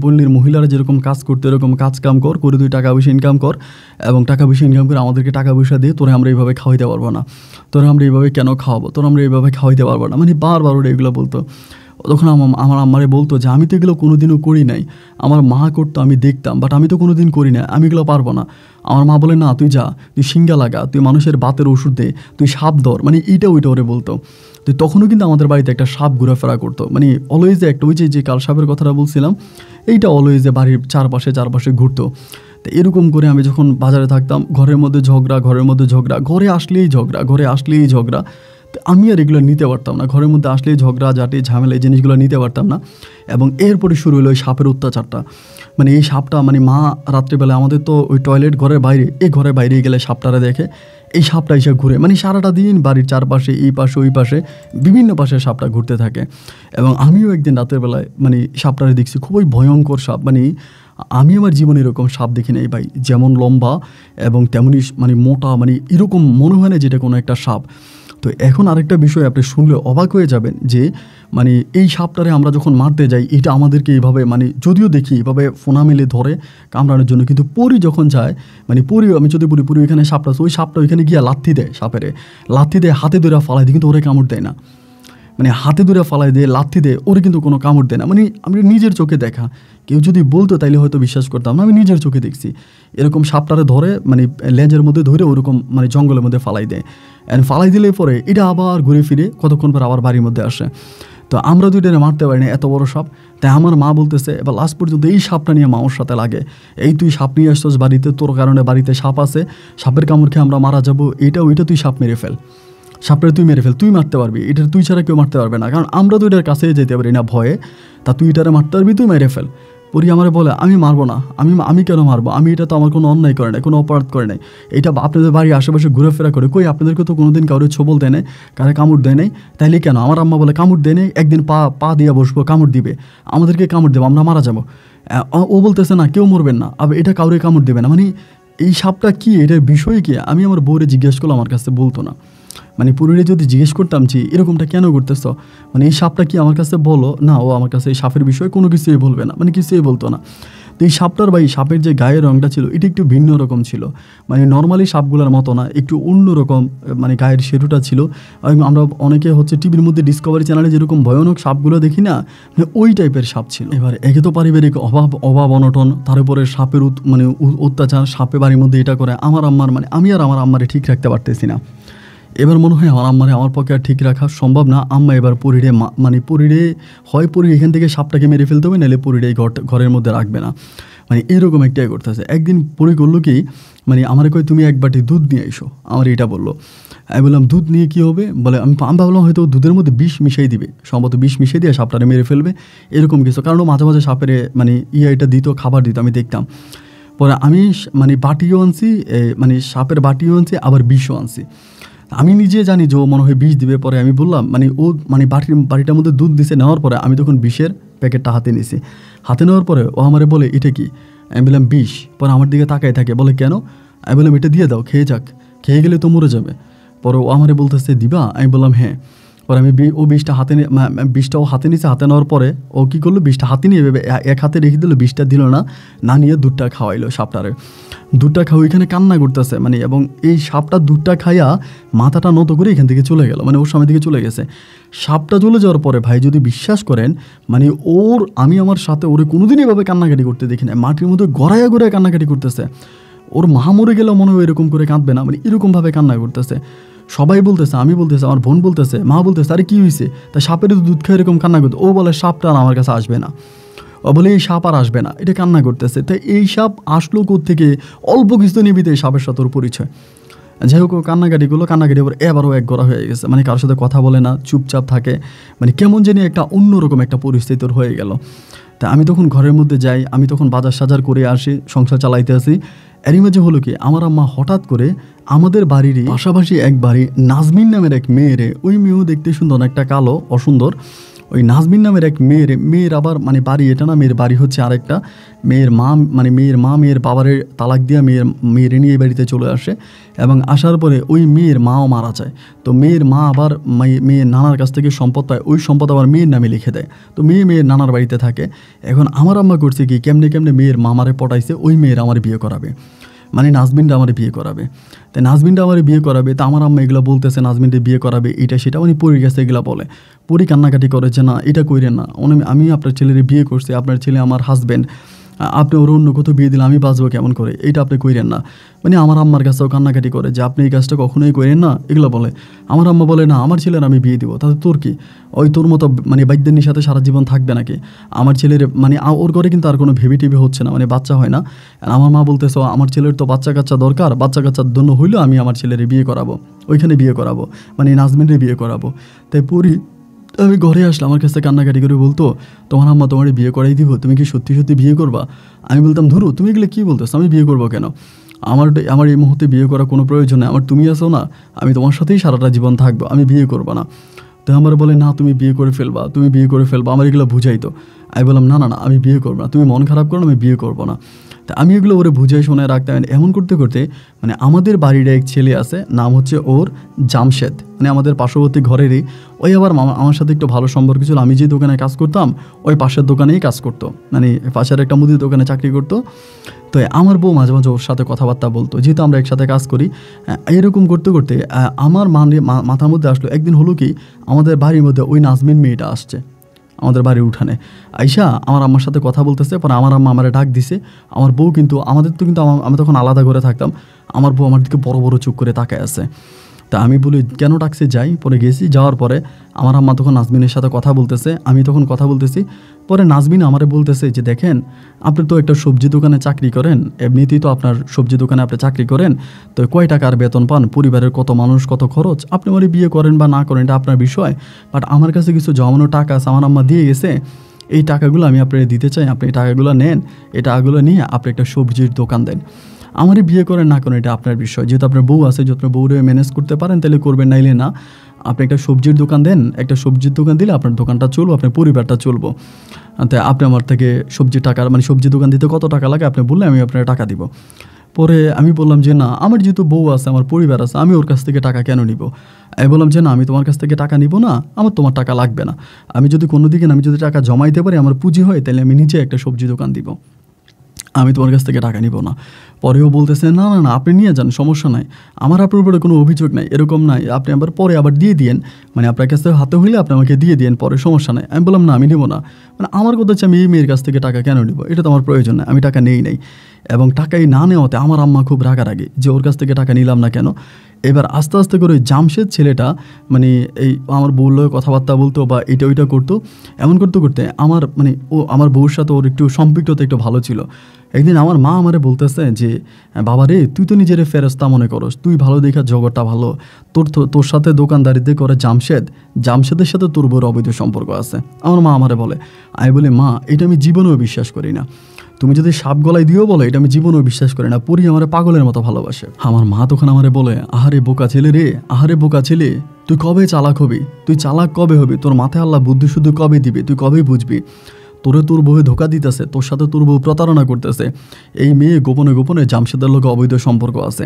পল্লীর মহিলারা যেরকম কাজ করতে এরকম কাজ কাম করে তুই টাকা পয়সা ইনকাম কর, এবং টাকা পয়সা ইনকাম করে আমাদেরকে টাকা পয়সা দিয়ে তোরে আমরা এইভাবে খাওয়াইতে পারবো না, তোরা আমরা এইভাবে কেন খাওয়াবো, তোরা আমরা এইভাবে খাওয়াইতে পারবো না। মানে বারবার ওরা এগুলো বলতো। তখন আমার আম্মারে বলতো যে আমি তো এগুলো কোনো দিনও করি নাই, আমার মা করতো আমি দেখতাম, বাট আমি তো কোনো দিন করি না, আমি এগুলো পারবো না। আমার মা বলে না তুই যা, তুই সিঙ্গা লাগা, তুই মানুষের বাতের ওষুধ দে, তুই সাপ ধর, মানে এইটা ওইটা ওরে বলতো। তো তখনও কিন্তু আমাদের বাড়িতে একটা সাপ ঘোরাফেরা করতো, মানে অলওয়েজে একটা ওই যে কাল সাপের কথাটা বলছিলাম, এইটা অলওয়েজে বাড়ির চারপাশে ঘুরতো। তো এরকম করে আমি যখন বাজারে থাকতাম, ঘরের মধ্যে ঝগড়া, ঘরে আসলেই ঝগড়া। আমি আর এগুলো নিতে পারতাম না, ঘরের মধ্যে আসলেই ঝগড়া ঝাঁটি ঝামেলা, এই জিনিসগুলো নিতে পারতাম না। এবং এরপরে শুরু হলো ওই সাপের অত্যাচারটা। মানে এই সাপটা, মানে মা রাত্রিবেলা আমাদের তো ওই টয়লেট ঘরের বাইরে, এই ঘরের বাইরে গেলে সাপটারা দেখে, এই সাপটা এসে ঘুরে, মানে সারাটা দিন বাড়ির চারপাশে এই পাশে ওই পাশে বিভিন্ন পাশে সাপটা ঘুরতে থাকে। এবং আমিও একদিন রাতের বেলায় মানে সাপটারে দেখছি, খুবই ভয়ঙ্কর সাপ। মানে আমি আমার জীবনে এরকম সাপ দেখি নাই ভাই, যেমন লম্বা এবং তেমনই মানে মোটা, মানে এরকম মনে হয় না যেটা কোনো একটা সাপ। তো এখন আরেকটা বিষয় আপনি শুনলে অবাক হয়ে যাবেন যে মানে এই সাপটারে আমরা যখন মারতে যাই, এটা আমাদেরকে এইভাবে, মানে যদিও দেখি এভাবে ফোনা মেলে ধরে কামড়ানোর জন্য, কিন্তু পরি যখন যায়, মানে পরি, আমি যদি বলি পরি ওইখানে সাপটা, ওই সাপটা ওইখানে গিয়ে লাথি দেয়, সাপেরে লাথি দেয়, হাতে ধরে ফালাই দেয়, কিন্তু ওরে কামড় দেয় না। মানে হাতে ধরে ফালাই দেয়, লাথি দেয়, ওরে কিন্তু কোনো কামড় দেয় না। মানে আমি নিজের চোখে দেখা, কেউ যদি বলতো তাইলে হয়তো বিশ্বাস করতাম না, আমি নিজের চোখে দেখছি এরকম সাপটারে ধরে, মানে লেজের মধ্যে ধরে ওরকম মানে জঙ্গলের মধ্যে ফালাই দেয়। অ্যান্ড ফালাই দিলে পরে এটা আবার ঘুরে ফিরে কতক্ষণ পর আবার বাড়ির মধ্যে আসে। তো আমরা দুইটারে মারতে পারি না, এত বড় সাপ। তাই আমার মা বলতেছে এবার লাস্ট পর্যন্ত এই সাপটা নিয়ে মা ওর সাথে লাগে, এই তুই সাপ নিয়ে আসছিস বাড়িতে, তোর কারণে বাড়িতে সাপ আছে, সাপের কামড় খেয়ে আমরা মারা যাবো, ওইটা তুই সাপ মেরে ফেল, সাপটা তুই মেরে ফেল, তুই মারতে পারবি, এটা তুই ছাড়া কেউ মারতে পারবে না, কারণ আমরা তো এটার কাছে যেতে পারি না ভয়ে, তা তুই এটারে মারতে পারবি, তুই মেরে ফেল। পরি আমার বলে আমি মারবো না, আমি কেন মারবো, আমি এটা তো আমার কোনো অন্যায় করে নাই, কোনো অপরাধ করে নাই, এটা আপনাদের বাড়ির আশেপাশে ঘুরেফেরা করে, কই আপনাদেরকে তো কোনোদিন কারোর ছোবল দেয় নাই, কারে কামড় দেয় নাই, তাইলে কেন? আমার আম্মা বলে কামড় দেয় নাই, একদিন পা দিয়ে বসবো, কামড় দিবে, আমাদেরকে কামড় দেবো, আমরা মারা যাবো। ও বলতেছে না কেউ মরবেন না, আবার এটা কাউরে কামড় দেবে না। মানে এই সাপটা কি, এটার বিষয় কি? আমি আমার বউরে জিজ্ঞেস করলাম, আমার কাছে বলতো না। মানে পুরুলিয়ে যদি জিজ্ঞেস করতাম যে এরকমটা কেন করতেছ, মানে এই সাপটা কি আমার কাছে বলো না, ও আমার কাছে এই সাপের বিষয়ে কোনো কিছুই বলবে না, মানে কিছুই বলতো না। তো এই সাপটার সাপের যে গায়ের রঙটা ছিল এটা একটু ভিন্ন রকম ছিল, মানে নর্মালি সাপগুলোর মতো না, একটু অন্যরকম, মানে গায়ের শেরুটা ছিল। আমরা অনেকে হচ্ছে টিভির মধ্যে ডিসকভারি চ্যানেলে যেরকম ভয়ানক সাপগুলো দেখি না, মানে ওই টাইপের সাপ ছিল। এবার একে তো পারিবারিক অভাব অনটন, তার উপরে সাপের মানে অত্যাচার, সাপে বাড়ির মধ্যে এটা করে আমার আম্মার, মানে আমি আর আমার আম্মারে ঠিক রাখতে পারতেছি না। এবার মনে হয় আমার পক্ষে আর ঠিক রাখা সম্ভব না। আম্মা এবার পরিরে হয় এখান থেকে সাপটাকে মেরে ফেলতে হবে, নাহলে পরিরে ঘরের মধ্যে রাখবে না, মানে এরকম একটাই করতেছে। একদিন পরি করলো কি, মানে আমার কই তুমি এক বাটি দুধ নিয়ে এসো, আমার এটা বললো। আমি বললাম দুধ নিয়ে কী হবে, বলে আমি ভাবলাম হয়তো দুধের মধ্যে বিষ মিশিয়ে দিবে, সম্ভবত বিষ মিশিয়ে দিয়ে সাপটারে মেরে ফেলবে, এরকম কিছু। কারণ মাঝে মাঝে সাপের মানে এটা দিত, খাবার দিত, আমি দেখতাম। পরে আমি মানে বাটিও আনছি, মানে সাপের বাটিও আনছি, আবার বিষও আনছি। আমি নিজে জানি যে ও মনে হয় বিষ দিবে। পরে আমি বললাম, মানে ও মানে বাটিটার মধ্যে দুধ দিছে, নেওয়ার পরে আমি তখন বিষের প্যাকেটটা হাতে নিছি। হাতে নেওয়ার পরে ও আমারে বলে এটা কি? আমি বললাম বিষ। পরে আমার দিকে তাকাই থাকে, বলে কেন? আমি বললাম এটা দিয়ে দাও, খেয়ে যাক, খেয়ে গেলে তো মরে যাবে। পরে ও আমারে বলতেছে দিবা? আমি বললাম হ্যাঁ। পরে আমি বিষটাও হাতে নিয়েছে। হাতে নেওয়ার পরে ও কী করলো, বিষটা হাতে নিয়ে এক হাতে রেখে দিল, বিষটা দিল না নিয়ে দুধটা খাওয়াইলো সাপটারে। দুধটা খাওয়া এখানে কান্না করতেছে, মানে এবং এই সাপটা দুধটা খাইয়া মাথাটা নত করে এখান থেকে চলে গেল, মানে ওর সামনে থেকে চলে গেছে। সাপটা চলে যাওয়ার পরে ভাই যদি বিশ্বাস করেন, মানে আমি আমার সাথে ওরে কোনোদিন এভাবে কান্নাকাটি করতে দেখি না, মাটির মধ্যে গড়াইয়া কান্নাকাটি করতেছে। ওর মা মরে গেলেও মনে হয় এরকম করে কাঁদবে না, মানে এরকমভাবে কান্না করতেছে। সবাই বলতেছে, আমি বলতেছে, আমার বোন বলতেছে, মা বলতেছে আরে কী হয়েছে, তা সাপের দুধ খেয়ে এরকম কান্না করতে। ও বলে সাপটা আর আমার কাছে আসবে না, ও বলে এই সাপ আর আসবে না, এটা কান্না করতেছে। তাই এই সাপ আসলো কোত্থেকে, অল্প কিছু নিবিতে এই সাপের সাথে ওর পরিচয়। যাই হোক কান্নাকাটি এবার এবারও এক গড়া হয়ে গেছে, মানে কারোর সাথে কথা বলে না, চুপচাপ থাকে, মানে কেমন জানি একটা অন্যরকম একটা পরিস্থিতি হয়ে গেল। তা আমি তখন ঘরের মধ্যে যাই, আমি তখন বাজার সাজার করে আসি, সংসার চালাইতে আসি। এরই মাঝে হলো কি, আমার আম্মা হঠাৎ করে আমাদের বাড়িরই পাশাপাশি এক বাড়ি নাজমিন নামের এক মেয়েরে, ওই মেয়েও দেখতে সুন্দর, একটা কালো অসুন্দর, ওই নাজমিন নামের এক মেয়ের আবার মানে বাড়ি এটা না, মেয়ের বাড়ি হচ্ছে আরেকটা। মেয়ের মা মেয়ের বাবারে তালাক দিয়ে মেয়ের নিয়ে বাড়িতে চলে আসে, এবং আসার পরে ওই মেয়ের মাও মারা যায়। তো মেয়ের মা আবার মেয়ের নানার কাছ থেকে সম্পদ পায়, ওই সম্পদ আবার মেয়ের নামে লিখে দেয়। তো মেয়ের নানার বাড়িতে থাকে। এখন আমার আম্মা করছে কি, কেমনে মেয়ের মামারে পটাইছে ওই মেয়ের আমার বিয়ে করাবে, মানে নাজমিনটা আমার বিয়ে করাবে। তাই নাজমিনটা আমার বিয়ে করাবে, তা আমার আম্মা এগুলো বলতেছে নাজমিনটা বিয়ে করাবে, এটা সেটা, মানে পরি গেছে এগুলো বলে। পরি কান্নাকাটি করেছে, না এটা কইরেন না, আমি আপনার ছেলের বিয়ে করছি, আপনার ছেলে আমার হাজব্যান্ড, আপনি ওর অন্য কোথাও বিয়ে দিলে আমি বাঁচবো কেমন করে, এইটা আপনি কইরেন না। মানে আমার আম্মার কাছেও কান্নাকাটি করে যে আপনি এই কাজটা কখনোই করেন না, এগুলো বলে। আমার আম্মা বলে না, আমার ছেলের আমি বিয়ে দিব, তাতে তোর কি, ওই তোর মতো মানে বাইদ্যানির সাথে সারা জীবন থাকবে নাকি? আমার ছেলের মানে ওর ঘরে কিন্তু আর কোনো ভেবি টিভি হচ্ছে না, মানে বাচ্চা হয় না। আমার মা বলতেছে আমার ছেলের তো বাচ্চা কাচ্চা দরকার, বাচ্চা কাচ্চার জন্য হইলেও আমি আমার ছেলের বিয়ে করাবো, ওইখানে বিয়ে করাবো, মানে নাজমিনের বিয়ে করাবো। তাই পরি আমি ঘরে আসলাম, আমার কাছে কান্নাকাটি করে বলতো তোমার আম্মা তোমার বিয়ে করাই দিব, তুমি কি সত্যি সত্যি বিয়ে করবা? আমি বলতাম ধরো তুমি এগুলো কী বলতেছো, আমি বিয়ে করবো কেন, আমার এই মুহূর্তে বিয়ে করার কোনো প্রয়োজন নেই, আমার তুমি আছো না, আমি তোমার সাথেই সারাটা জীবন থাকবো, আমি বিয়ে করবো না। তো আমার বলে না তুমি বিয়ে করে ফেলবা, তুমি বিয়ে করে ফেলবা, আমার এগুলো বুঝাইতো। আমি বললাম না আমি বিয়ে করবো না, তুমি মন খারাপ করো, আমি বিয়ে করবো না। তা আমি এগুলো ওরে বুঝাই শোনায় রাখতাম। এমন করতে করতে মানে আমাদের বাড়ির এক ছেলে আছে, নাম হচ্ছে ওর জামশেদ, মানে আমাদের পার্শ্ববর্তী ঘরেরই। ওই আবার আমার সাথে একটু ভালো সম্পর্ক ছিল, আমি যে দোকানে কাজ করতাম ওই পাশের দোকানেই কাজ করতো, মানে পাশের একটা মুদির দোকানে চাকরি করতো। তো আমার বউ মাঝে মাঝে ওর সাথে কথাবার্তা বলতো, যেহেতু আমরা একসাথে কাজ করি। এরকম করতে করতে আমার মাথার মধ্যে আসলো, একদিন হলো কি আমাদের বাড়ির মধ্যে ওই নাজমিন মেয়েটা আসছে আমাদের বাড়ির উঠানে, আইসা আমার আম্মার সাথে কথা বলতেছে। পরে আমার আম্মা আমারে ডাক দিছে। আমার বউ কিন্তু আমি তখন আলাদা করে থাকতাম, আমার বউ আমার দিকে বড় বড় চোখ করে তাকায় আছে। তা আমি বলি কেন ডাকছে, যাই। পরে গেছি, যাওয়ার পরে আমার আম্মা তখন নাজমিনের সাথে কথা বলতেছে, আমি তখন কথা বলতেছি। পরে নাজমিন আমারে বলতেছে যে দেখেন আপনি তো একটা সবজি দোকানে চাকরি করেন, এমনিতেই তো আপনার সবজি দোকানে আপনি চাকরি করেন, তো কয় টাকার বেতন পান, পরিবারের কত মানুষ, কত খরচ, আপনি আমার বিয়ে করেন বা না করেন এটা আপনার বিষয়, বাট আমার কাছে কিছু জমানো টাকা আছে, আমার আম্মা দিয়ে গেছে, এই টাকাগুলো আমি আপনাকে দিতে চাই, আপনি এই টাকাগুলো নেন, এই টাকাগুলো নিয়ে আপনি একটা সবজির দোকান দেন, আমারই বিয়ে করেন না করেন এটা আপনার বিষয়, যেহেতু আপনার বউ আছে, যদি আপনার বউরে ম্যানেজ করতে পারেন তাহলে করবেন, নাইলে না। আপনি একটা সবজির দোকান দেন, একটা সবজির দোকান দিলে আপনার দোকানটা চলবো, আপনার পরিবারটা চলবো। তাই আপনি আমার থেকে সবজি দোকান দিতে কত টাকা লাগে আপনি বললে আমি আপনার টাকা দিব। পরে আমি বললাম যে না, আমার যেহেতু বউ আছে, আমার পরিবার আছে, আমি ওর কাছ থেকে টাকা কেন নিব? আমি বললাম যে না, আমি তোমার কাছ থেকে টাকা নিব না, আমার তোমার টাকা লাগবে না। আমি যদি কোনো দিকে আমি যদি টাকা জমাইতে পারি, আমার পুঁজি হয়, তাহলে আমি নিজে একটা সবজি দোকান দিব, আমি তোমার কাছ থেকে টাকা নিব না। পরেও বলতেছে না আপনি নিয়ে যান, সমস্যা নাই, আমার আপনার উপরে কোনো অভিযোগ নাই, এরকম নাই, আপনি পরে আবার দিয়ে দিয়েন, মানে আপনার কাছ থেকে হাতে হইলে আপনি আমাকে দিয়ে দিয়েন, পরে সমস্যা নাই। আমি বললাম না, আমি নেবো না, মানে আমার কথা হচ্ছে আমি এই মেয়ের কাছ থেকে টাকা কেন নিব, এটা তো আমার প্রয়োজন নাই, আমি টাকা নেই। এবং টাকাই না নেওয়াতে আমার আম্মা খুব রাগারাগি যে ওর কাছ থেকে টাকা নিলাম না কেন। এবার আস্তে আস্তে করে জামশেদ ছেলেটা মানে এই আমার বউর লগে কথাবার্তা বলতো বা এটা ওইটা করতো। এমন করতে করতে আমার বউর সাথে ওর একটু সম্পৃক্ততা একটু ভালো ছিল। একদিন আমার মা আমারে বলতেছে যে বাবা রে, তুই তো নিজের ফেরেস্তা মনে করস, তুই ভালো দেখা জগৎটা ভালো, তোর সাথে দোকানদারিতে করে জামশেদের সাথে তোর বউর অবৈধ সম্পর্ক আছে। আমার মা আমারে বলে, আমি বলি মা এটা আমি জীবনেও বিশ্বাস করি না, তুমি যদি সাপ গলায় দিও বলো, এটা আমি জীবনেও বিশ্বাস করি না, পরি আমার পাগলের মতো ভালোবাসে। আমার মা তখন আমারে বলে, আহারে বোকা ছেলে রে, আহারে বোকা ছেলে, তুই কবে চালাক হবি, তুই চালাক কবে হবি, তোর মাথায় আল্লাহ বুদ্ধি শুদ্ধ কবে দিবে, তুই কবে বুঝবি, তোর বউ ধোকা দিতেছে, তোর সাথে তোর বউ প্রতারণা করতেছে, এই মেয়ে গোপনে গোপনে জামশেদের লোক অবৈধ সম্পর্ক আছে।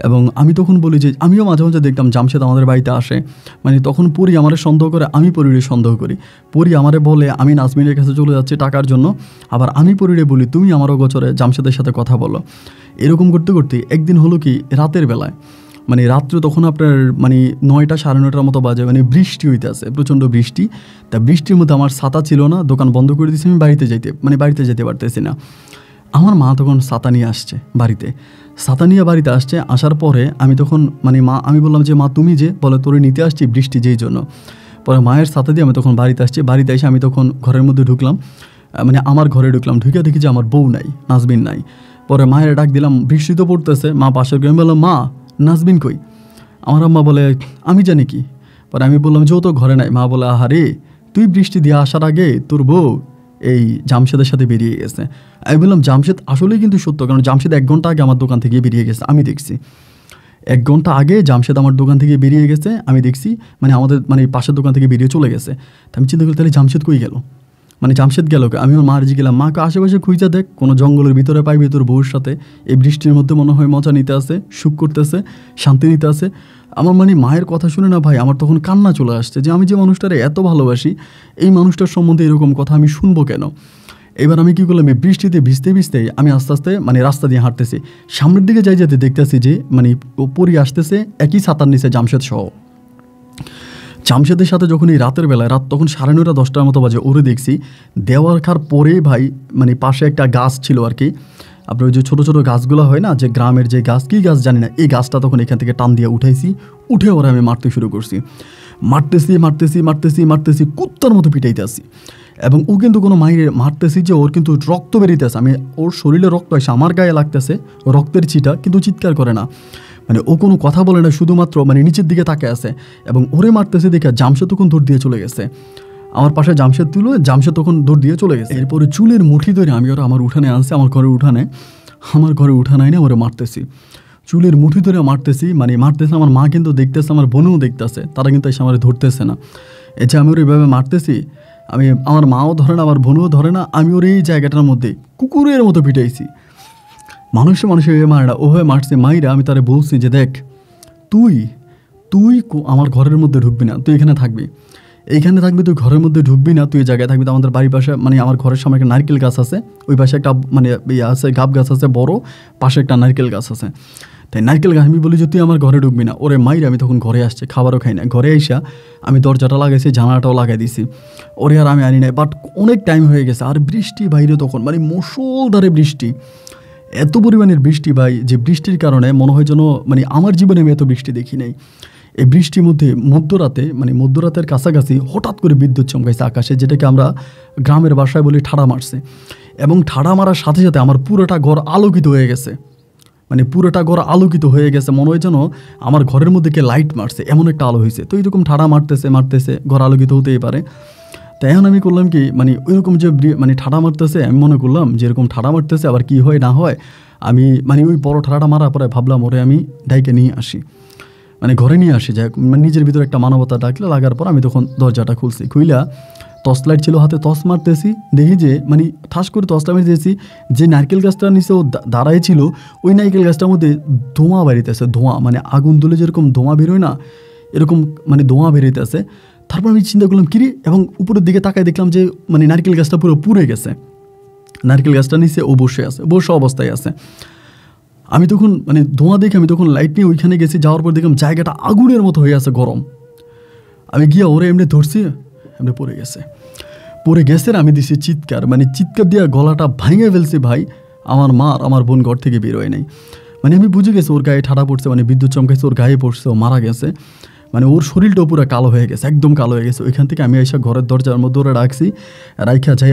এবং আমি তখন বলি যে আমিও মাঝে মাঝে দেখতাম জামশেদ আমাদের বাড়িতে আসে, মানে তখন পরি আমারে সন্দেহ করে, আমি পরিরে সন্দেহ করি, পরি আমারে বলে আমি নাজমিনের কাছে চলে যাচ্ছি টাকার জন্য, আবার আমি পরিরে বলি তুমি আমারও গোচরে জামশেদের সাথে কথা বলো। এরকম করতে করতে একদিন হলো কি রাতের বেলায়, মানে রাত্রে তখন আপনার 9টা সাড়ে 9টার মতো বাজে, বৃষ্টি হইতে আছে, প্রচণ্ড বৃষ্টি। তা বৃষ্টির মধ্যে আমার ছাতা ছিল না, দোকান বন্ধ করে দিয়েছি, আমি বাড়িতে যেতে পারতেছি না। আমার মা তখন ছাতা নিয়ে আসছে বাড়িতে, ছাতা নিয়ে বাড়িতে আসছে। আসার পরে আমি তখন মানে আমি বললাম যে মা তুমি যে, বলে তোরে নিতে আসছি বৃষ্টি যেই জন্য। পরে মায়ের ছাতা দিয়ে আমি তখন বাড়িতে আসছি। বাড়িতে এসে আমি তখন ঘরের মধ্যে ঢুকলাম, মানে আমার ঘরে ঢুকলাম, ঢুকে দেখি যে আমার বউ নাই, নাজবিন নাই। পরে মায়ের ডাক দিলাম, বৃষ্টি তো পড়তেছে, মা পাশের গ্রামে। বললাম মা নাজবিন কই? আমার আম্মা বলে আমি জানি কি। পরে আমি বললাম যে ও তো ঘরে নাই। মা বলে আহারে তুই বৃষ্টি দিয়ে আসার আগে তোর বউ এই জামশেদের সাথে বেরিয়ে গেছে। আমি বললাম জামশেদ আসলেই কিন্তু সত্য, কারণ জামশেদ 1 ঘন্টা আগে আমার দোকান থেকে বেরিয়ে গেছে, আমি দেখছি 1 ঘন্টা আগে জামশেদ আমার দোকান থেকে বেরিয়ে গেছে, আমি দেখছি, মানে আমাদের মানে পাশের দোকান থেকে বেরিয়ে চলে গেছে। তো আমি চিন্তা করি তাহলে জামশেদ কই গেল, মানে জামশেদ গেল। আমি আমার মার গেলাম, মাকে আশেপাশে খুঁজে দেখ, কোনো জঙ্গলের ভিতরে পাইবি তোর বউর সাথে এই বৃষ্টির মধ্যে মনে হয় মজা নিতে আসে, সুখ করতেছে, শান্তি নিতে আসে। আমার মানে মায়ের কথা শুনে না ভাই আমার তখন কান্না চলে আসছে যে আমি যে মানুষটারে এত ভালোবাসি এই মানুষটার সম্বন্ধে এরকম কথা আমি শুনবো কেন। এবার আমি কী করলাম, এই বৃষ্টিতে ভিজতে ভিজতে আমি আস্তে আস্তে মানে রাস্তা দিয়ে হাঁটতেছি, সামনের দিকে যাই যেতে দেখতেছি যে মানে পরি আসতেছে একই ছাতার নিচে জামশেদ সহ। জামশেদের সাথে যখন এই রাতের বেলায়, রাত তখন 9:30 10টার মতো বাজে, ওরে দেখছি দেওয়ার খার পরে ভাই মানে পাশে একটা গাছ ছিল আর কি, আপনার ওই যে ছোটো ছোটো গাছগুলো হয় না যে গ্রামের যে গাছ, কী গাছ জানি না, এই গাছটা তখন এখান থেকে টান দিয়ে উঠাইছি, উঠে ওরা আমি মারতে শুরু করছি, মারতেছি কুত্তার মতো পিটাইতে আসি। এবং ও কিন্তু কোনো মাইরে মারতেছি যে ওর কিন্তু রক্ত বেরিতেছে, আমি ওর শরীরে রক্ত আসে আমার গায়ে লাগতেছে, রক্তের চিটা, কিন্তু চিৎকার করে না, মানে ও কোনো কথা বলে না, শুধুমাত্র মানে নিচের দিকে তাকে আছে। এবং ওরে মারতেছে দেখে জামশেদ তখন দৌড় দিয়ে চলে গেছে, আমার পাশে জামশেদ তুলো, জামশেদ তখন দৌড় দিয়ে চলে গেছে। এরপরে চুলের মুঠি ধরে আমি ওরা আমার উঠানে আনছে, আমার ঘরে উঠানে এনে ওরা মারতেছি, চুলের মুঠি ধরে মারতেছি, মানে মারতেছে। আমার মা কিন্তু দেখতেছে, আমার বোনও দেখতেছে, তারা কিন্তু এসে আমার ধরতেছে না। এই যে আমি ওর এইভাবে মারতেছি, আমার মাও ধরে না, আমার বোনও ধরে না, আমি ওর এই জায়গাটার মধ্যে কুকুরের মতো পিটাইছি। মানুষের মারে না, ওভাবে মারছে মাইরা। আমি তারে বলছি যে দেখ তুই আমার ঘরের মধ্যে ঢুকবি না, তুই এখানে থাকবি, তুই ঘরের মধ্যে ঢুকবি না, তুই এই জায়গায় থাকবি। তো আমাদের বাড়ির পাশে মানে আমার ঘরের সামনে একটা নারকেল গাছ আছে, ওই পাশে একটা মানে ইয়ে আছে গাব গাছ আছে বড়, পাশে একটা নারকেল গাছ আছে। তাই নারকেল গাছ আমি বলি যে তুই আমার ঘরে ঢুকবি না। ওরে মাইরে আমি তখন ঘরে আসছে, খাবারও খাই না। ঘরে আইসা আমি দরজাটা লাগাইছি, জানালাটাও লাগাই দিছি, ওরে আর আমি আনি নাই। বাট অনেক টাইম হয়ে গেছে, আর বৃষ্টি বাইরে তখন মানে মুষলধারে বৃষ্টি, এত পরিমাণের বৃষ্টি ভাই, যে বৃষ্টির কারণে মনে হয় যেন মানে আমার জীবনে আমি এত বৃষ্টি দেখি নাই। এই বৃষ্টির মধ্যে মধ্যরাতের কাছাকাছি হঠাৎ করে বিদ্যুৎ চমকাইছে আকাশে, যেটাকে আমরা গ্রামের ভাষায় বলি ঠাড়া মারছে। এবং ঠাড়া মারার সাথে সাথে আমার পুরোটা ঘর আলোকিত হয়ে গেছে, মনে হয় যেন আমার ঘরের মধ্যে কে লাইট মারছে, এমন একটা আলো হয়েছে। তো এইরকম ঠাড়া মারতেছে ঘর আলোকিত হতেই পারে। তো এখন আমি করলাম কি, মানে ওইরকম যে মানে ঠাড়া মারতেছে, আমি মনে করলাম যে এরকম ঠাড়া মারতেছে আবার কি হয় না হয়, আমি মানে ওই বড় ঠাড়াটা মারার পরে ভাবলাম ওরে আমি ডাইকে নিয়ে আসি, মানে ঘরে নিয়ে আসি, যাই মানে নিজের ভিতরে একটা মানবতা লাগার পর আমি তখন দরজাটা খুইলা টর্চ লাইট ছিল হাতে, টর্চ মারতেছি, দেখি যে মানে ঠাস করে টর্চটা আমি দিয়েছি, যে নারকেল গাছটার নিচে ও দাঁড়ায় ছিল ওই নারকেল গাছটার মধ্যে ধোঁয়া বেরিতেছে, মানে আগুন তুলে যেরকম ধোঁয়া বেরোয় না, এরকম মানে ধোঁয়া বেরিতেছে। তারপর আমি চিন্তা করলাম কিরে, এবং উপরের দিকে তাকায় দেখলাম যে মানে নারকেল গাছটা পুরো পুড়ে গেছে, নারকেল গাছটা নিচে ও বসে অবস্থায় আছে। আমি তখন মানে ধোঁয়া দেখে আমি তখন লাইট নিয়ে ওইখানে গেছি, যাওয়ার পর দেখলাম জায়গাটা আগুনের মতো হয়ে আছে, গরম। আমি গিয়ে ওরে এমনি ধরছি, এমনি পড়ে গেছে, আমি দিছি চিৎকার, মানে চিৎকার দিয়ে গলাটা ভাঙে ফেলছি ভাই। আমার বোন ঘর থেকে বেরোয় নাই, মানে আমি বুঝে গেছি ওর গায়ে ঠাড়া পড়ছে, মানে বিদ্যুৎ চমকাইছে, ওর গায়ে পড়ছে, ও মারা গেছে, মানে ওর শরীরটাও পুরো কালো হয়ে গেছে, একদম কালো হয়ে গেছে। ওইখান থেকে আমি এসে ঘরের দরজার মধ্যে ওরা রাইখা যাই,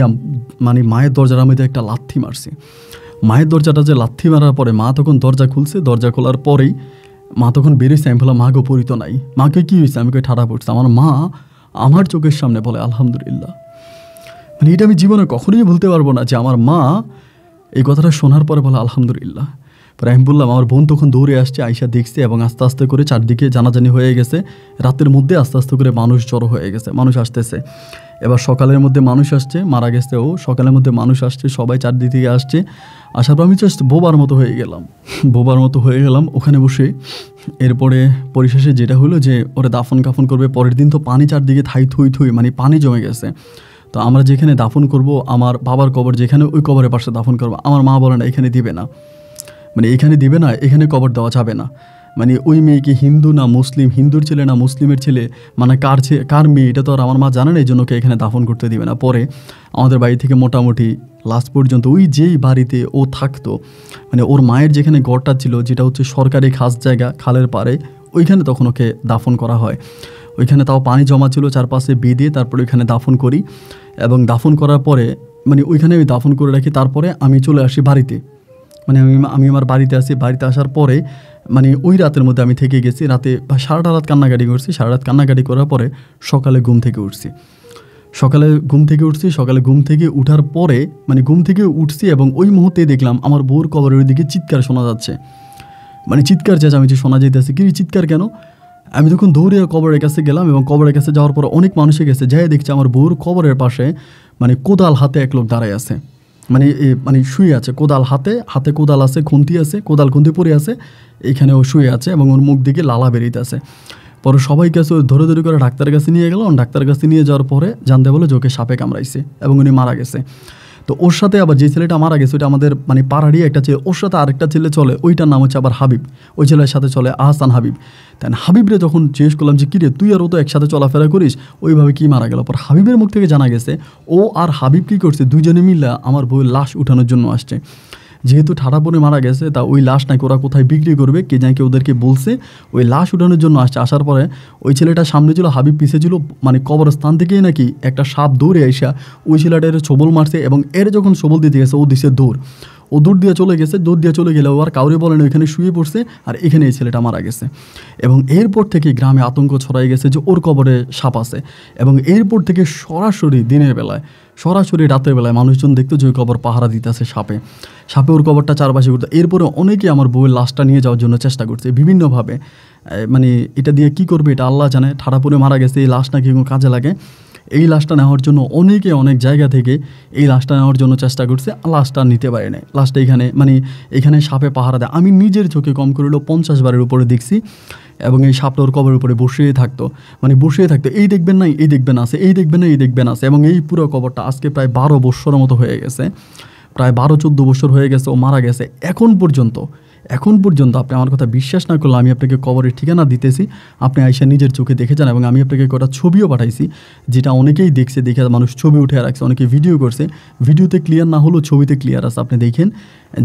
মানে মায়ের দরজার মধ্যে একটা লাথি মারছি। মায়ের দরজাটা যে লাথি মারার পরে মা তখন দরজা খুলছে, দরজা খোলার পরেই মা তখন বেরিয়েছে। আমি বললাম মা গো পরিত নাই, মাকে কী হয়েছে? আমি কই ঠাড়া পড়ছে। আমার মা আমার চোখের সামনে বলে আলহামদুলিল্লাহ। মানে এটা আমি জীবনে কখনোই ভুলতে পারবো না যে আমার মা এই কথাটা শোনার পরে বলে আলহামদুলিল্লাহ। পরে আমি বললাম, আমার বোন তখন দৌড়ে আসছে, আইসা দেখছে, এবং আস্তে আস্তে করে চারদিকে জানাজানি হয়ে গেছে। রাতের মধ্যে আস্তে আস্তে করে মানুষ জড়ো হয়ে গেছে, মানুষ আসতেছে। এবার সকালের মধ্যে মানুষ আসছে, মারা গেছে ও, সকালের মধ্যে মানুষ আসছে, সবাই চারদিক থেকে আসছে। আসার পর আমি জাস্ট বোবার মতো হয়ে গেলাম ওখানে বসে। এরপরে পরিশেষে যেটা হলো যে ওরা দাফন কাফন করবে পরের দিন। তো পানি চারদিকে থুই মানে পানি জমে গেছে। তো আমরা যেখানে দাফন করব, আমার বাবার কবর যেখানে, ওই কবরের পাশে দাফন করবো। আমার মা বলে না এখানে দিবে না, মানে এখানে কবর দেওয়া যাবে না। মানে ওই মেয়ে কি হিন্দু না মুসলিম, হিন্দুর ছেলে না মুসলিমের ছেলে, মানে কার মেয়ে, এটা তো আর আমার মা জানে না, এই জন্য ওকে এখানে দাফন করতে দিবে না। পরে আমাদের বাড়ি থেকে মোটামুটি লাস্ট পর্যন্ত ওই যেই বাড়িতে ও থাকতো, মানে ওর মায়ের যেখানে ঘরটা ছিল, যেটা হচ্ছে সরকারি খাস জায়গা খালের পাড়ে, ওইখানে তখন ওকে দাফন করা হয়। ওইখানে তাও পানি জমা ছিল চারপাশে বেঁধে, তারপরে ওইখানে দাফন করি। এবং দাফন করার পরে মানে ওইখানে আমি দাফন করে রাখি। তারপরে আমি চলে আসি বাড়িতে, মানে আমি আমার বাড়িতে আসি। বাড়িতে আসার পরে মানে ওই রাতের মধ্যে আমি থেকে গেছি। রাতে সারাটা রাত কান্নাকাটি করছি। সারা রাত কান্নাকাটি করার পরে সকালে ঘুম থেকে উঠছি। সকালে ঘুম থেকে উঠার পরে মানে ঘুম থেকে উঠছি এবং ওই মুহূর্তে দেখলাম আমার বউর কবরের দিকে চিৎকার শোনা যাচ্ছে, মানে চিৎকার চেঁচামেচি শোনা যাইতেছে। কি চিৎকার কেন? আমি তখন দৌড়ে কবরের কাছে গেলাম এবং কবরের কাছে যাওয়ার পর অনেক মানুষের কাছে যাই দেখছি আমার বউর কবরের পাশে মানে কোদাল হাতে এক লোক দাঁড়ায় আছে, মানে শুয়ে আছে, কোদাল হাতে কোদাল আছে, খুন্তি আছে, কোদাল খুন্তি পরে আছে, এখানে ও শুয়ে আছে এবং ওর মুখ দিকে লালা বেরিয়ে আছে। পরে সবাই কাছে ধরে করে ডাক্তারের কাছে নিয়ে গেল। ডাক্তারের কাছে নিয়ে যাওয়ার পরে জানতে বলে যে ওকে সাপে কামড়াইছে এবং উনি মারা গেছে। তো ওর সাথে আবার যে ছেলেটা মারা গেছে ওইটা আমাদের মানে পাড়ারই একটা ছেলে, ওর সাথে আরেকটা ছেলে চলে, ওইটার নাম হচ্ছে আবার হাবিব। ওই ছেলের সাথে চলে আহসান হাবিব। তাই হাবিবরে যখন জিজ্ঞেস করলাম যে কিরে তুই আর ও তো একসাথে চলাফেরা করিস, ওইভাবে কি মারা গেল? পর হাবিবের মুখ থেকে জানা গেছে ও আর হাবিব কী করছে, দুইজনে মিলে আমার বউয়ের লাশ উঠানোর জন্য আসছে। যেহেতু ঠাডা পরে মারা গেছে, তা ওই লাশ নাকি ওরা কোথায় বিক্রি করবে, কে জানি ওদেরকে বলছে, ওই লাশ উঠানোর জন্য আসছে। আসার পরে ওই ছেলেটা সামনে ছিল, হাবিব পিছিয়ে ছিল, মানে কবরস্থান থেকেই নাকি একটা সাপ দৌড়ে আইসা ওই ছেলেটার ছবল মারছে এবং এর যখন ছবল দিতে গেছে ও দিছে দৌড়। ও দৌড় দিয়ে চলে গেলে ও আর কাউরে বলেন ওইখানে শুয়ে পড়ছে, আর এখানে এই ছেলেটা মারা গেছে। এবং এরপর থেকে গ্রামে আতঙ্ক ছড়াই গেছে যে ওর কবরে সাপ আছে। এবং এরপর থেকে সরাসরি দিনের বেলায়, সরাসরি রাতের বেলায় মানুষজন দেখতো যে ওই কবর পাহারা দিতেছে সাপে ওর কবরটা চারপাশে ঘুরতো। এরপরে অনেকে আমার বউয়ের লাশটা নিয়ে যাওয়ার জন্য চেষ্টা করছে বিভিন্নভাবে। মানে এটা দিয়ে কি করবে এটা আল্লাহ জানে। ঠাডা পরে মারা গেছে, এই লাশ নাকি কোনো কাজে লাগে। এই লাশটা নেওয়ার জন্য অনেকে অনেক জায়গা থেকে এই লাশটা নেওয়ার জন্য চেষ্টা করছে, লাশটা নিতে পারে নাই। লাশটা এখানে সাপে পাহারা দেয়। আমি নিজের চোখে কম করিলেও 50 বারের উপরে দেখছি। এবং এই সাপটা ওর কবরের উপরে বসিয়ে থাকতো, এই দেখবেন না, এই দেখবেন আছে, এই দেখবেন না, এই দেখবেন আছে। এবং এই পুরো কবরটা আজকে প্রায় 12 বৎসরের মতো হয়ে গেছে, প্রায় 12-14 বছর হয়ে গেছে ও মারা গেছে। এখন পর্যন্ত আপনি আমার কথা বিশ্বাস না করলে আমি আপনাকে কবরের ঠিকানা দিতেছি, আপনি আইসা নিজের চোখে দেখে যান। এবং আমি আপনাকে কটা ছবিও পাঠাইছি, যেটা অনেকেই দেখে মানুষ ছবি উঠে রাখছে, অনেকে ভিডিও করছে। ভিডিওতে ক্লিয়ার না হলেও ছবিতে ক্লিয়ার আছে। আপনি দেখেন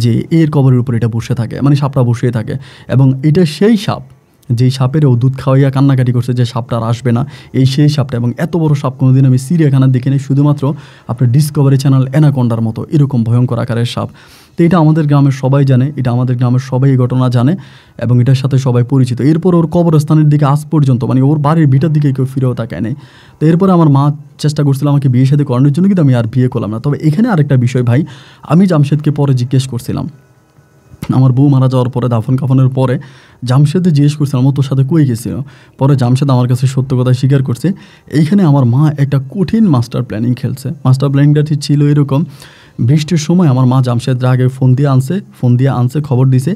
যে এর কবরের উপর এটা বসে থাকে, মানে সাপটা বসে থাকে। এবং এটা সেই সাপ যেই সাপেরও দুধ খাওয়াইয়া কান্নাকাটি করছে যে সাপটা আর আসবে না, এই সেই সাপটা। এবং এত বড় সাপ কোনোদিন আমি চিড়িয়াখানা দেখিনি, শুধুমাত্র আপনার ডিসকভারি চ্যানেল অ্যানাকোন্ডার মতো এরকম ভয়ঙ্কর আকারের সাপ। তো এটা আমাদের গ্রামের সবাই জানে, এই ঘটনা জানে এবং এটার সাথে সবাই পরিচিত। এরপর ওর কবরস্থানের দিকে আজ পর্যন্ত মানে ওর বাড়ির ভিটার দিকে কেউ ফিরেও তাকায় নেই। তো এরপরে আমার মা চেষ্টা করছিল আমাকে বিয়ে শাদী করানোর জন্য, কিন্তু আমি আর বিয়ে করলাম না। তবে এখানে আরেকটা বিষয় ভাই, আমি জামশেদকে পরে জিজ্ঞেস করছিলাম, আমার বউ মারা যাওয়ার পরে দাফন কাফনের পরে জামশেদে জিজ্ঞেস করছিলাম ও তোর সাথে কই গেছিল। পরে জামশেদ আমার কাছে সত্য কথা স্বীকার করছে। এইখানে আমার মা একটা কঠিন মাস্টার প্ল্যানিং খেলছে। মাস্টার প্ল্যানিংটা ঠিক ছিল এরকম, বৃষ্টির সময় আমার মা জামশেদের আগে ফোন দিয়ে আনছে, খবর দিছে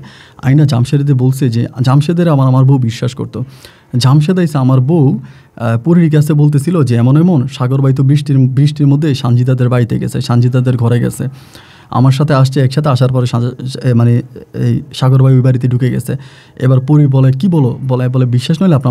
আইনা জামশেদে বলছে যে জামশেদের আমার বউ বিশ্বাস করতো। জামশেদ আইসে আমার বউ পরীর কাছে বলতেছিল যে এমন সাগর ভাই তো বৃষ্টির মধ্যে সানজিদাদের বাড়িতে গেছে, সানজিদাদের ঘরে গেছে, আমার সাথে আসছে। একসাথে আসার পরে মানে এই সাগর ভাই ওই বাড়িতে ঢুকে গেছে। এবার পরি বলে কি বলে বিশ্বাস নইলে আপনি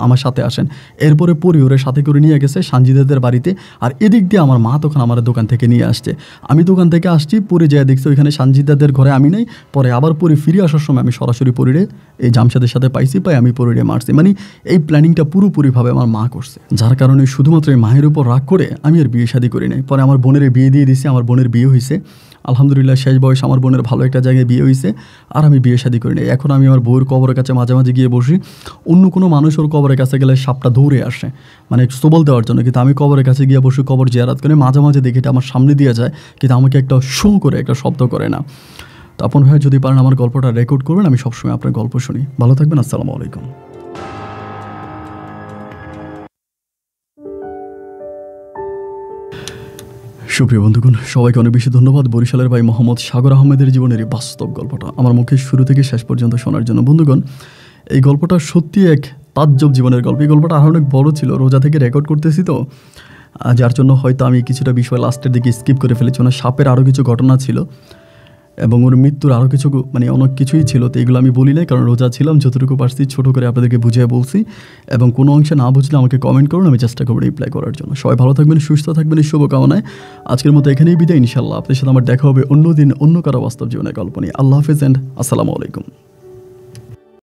আমার সাথে আসেন। এরপরে পরি ওরে সাথে করে নিয়ে গেছে সানজিদাদের বাড়িতে। আর এদিক দিয়ে আমার মা তখন আমার দোকান থেকে নিয়ে আসছে। আমি দোকান থেকে আসছি, পরি যায় দেখছি ওইখানে সানজিদাদের ঘরে আমি নেই। পরে আবার পরি ফিরে আসার সময় আমি সরাসরি পরিরে এই জামশেদের সাথে পাই আমি পরিরে মারছি। মানে এই প্ল্যানিংটা পুরোপুরিভাবে আমার মা করছে, যার কারণে শুধুমাত্র এই মায়ের উপর রাগ করে আমি আর বিয়ে শাদী করি নাই। পরে আমার বোনের বিয়ে দিয়ে দিছি, আমার বোনের বিয়ে হয়েছে আলহামদুলিল্লাহ। শেষ বয়স আমার বোনের ভালো একটা জায়গায় বিয়ে হয়েছে, আর আমি বিয়ে শাদী করি নাই। এখন আমি আমার বউয়ের কবরের কাছে মাঝে মাঝে গিয়ে বসি। অন্য কোনো মানুষ ওর কবরের কাছে গেলে সাপটা দৌড়ে আসে, মানে সবল দেওয়ার জন্য, কিন্তু আমি কবরের কাছে গিয়ে বসি, কবর জিয়ারাত করে মাঝে মাঝে দেখি এটা আমার সামনে দিয়ে যায়, কিন্তু আমাকে একটা শো করে একটা শব্দ করে না। তো আপন ভাই যদি পারেন আমার গল্পটা রেকর্ড করবেন, আমি সবসময় আপনার গল্প শুনি। ভালো থাকবেন, আসসালামু আলাইকুম। সুপ্রিয় বন্ধুগণ, সবাইকে অনেক বেশি ধন্যবাদ বরিশালের ভাই মোহাম্মদ সাগর আহমেদের জীবনের এই বাস্তব গল্পটা আমার মুখে শুরু থেকে শেষ পর্যন্ত শোনার জন্য। বন্ধুগণ, এই গল্পটা সত্যি এক তাজ্জব জীবনের গল্প। এই গল্পটা আরও অনেক বড় ছিল, রোজা থেকে রেকর্ড করতেছি তো, যার জন্য হয়তো আমি কিছুটা বিষয় লাস্টের দিকে স্কিপ করে ফেলেছি। সাপের আরও কিছু ঘটনা ছিল, এবং ওর মৃত্যুর আরও কিছু মানে অনেক কিছুই ছিল, তো এগুলো আমি বলি নাই কারণ রোজা ছিলাম, যতটুকু পারছি ছোটো করে আপনাদেরকে বুঝিয়ে বলছি। এবং কোনো অংশে না বুঝলে আমাকে কমেন্ট করুন, আমি চেষ্টা করবো রিপ্লাই করার জন্য। সবাই ভালো থাকবেন, সুস্থ থাকবেন, এই শুভকামনায় আজকের মতো এখানেই বিদায়। ইনশাল্লাহ আপনার সাথে আমার দেখা হবে অন্য দিন অন্য কারো বাস্তব জীবনের গল্প নিয়ে। আল্লাহ হাফেজ অ্যান্ড আসসালামু আলাইকুম।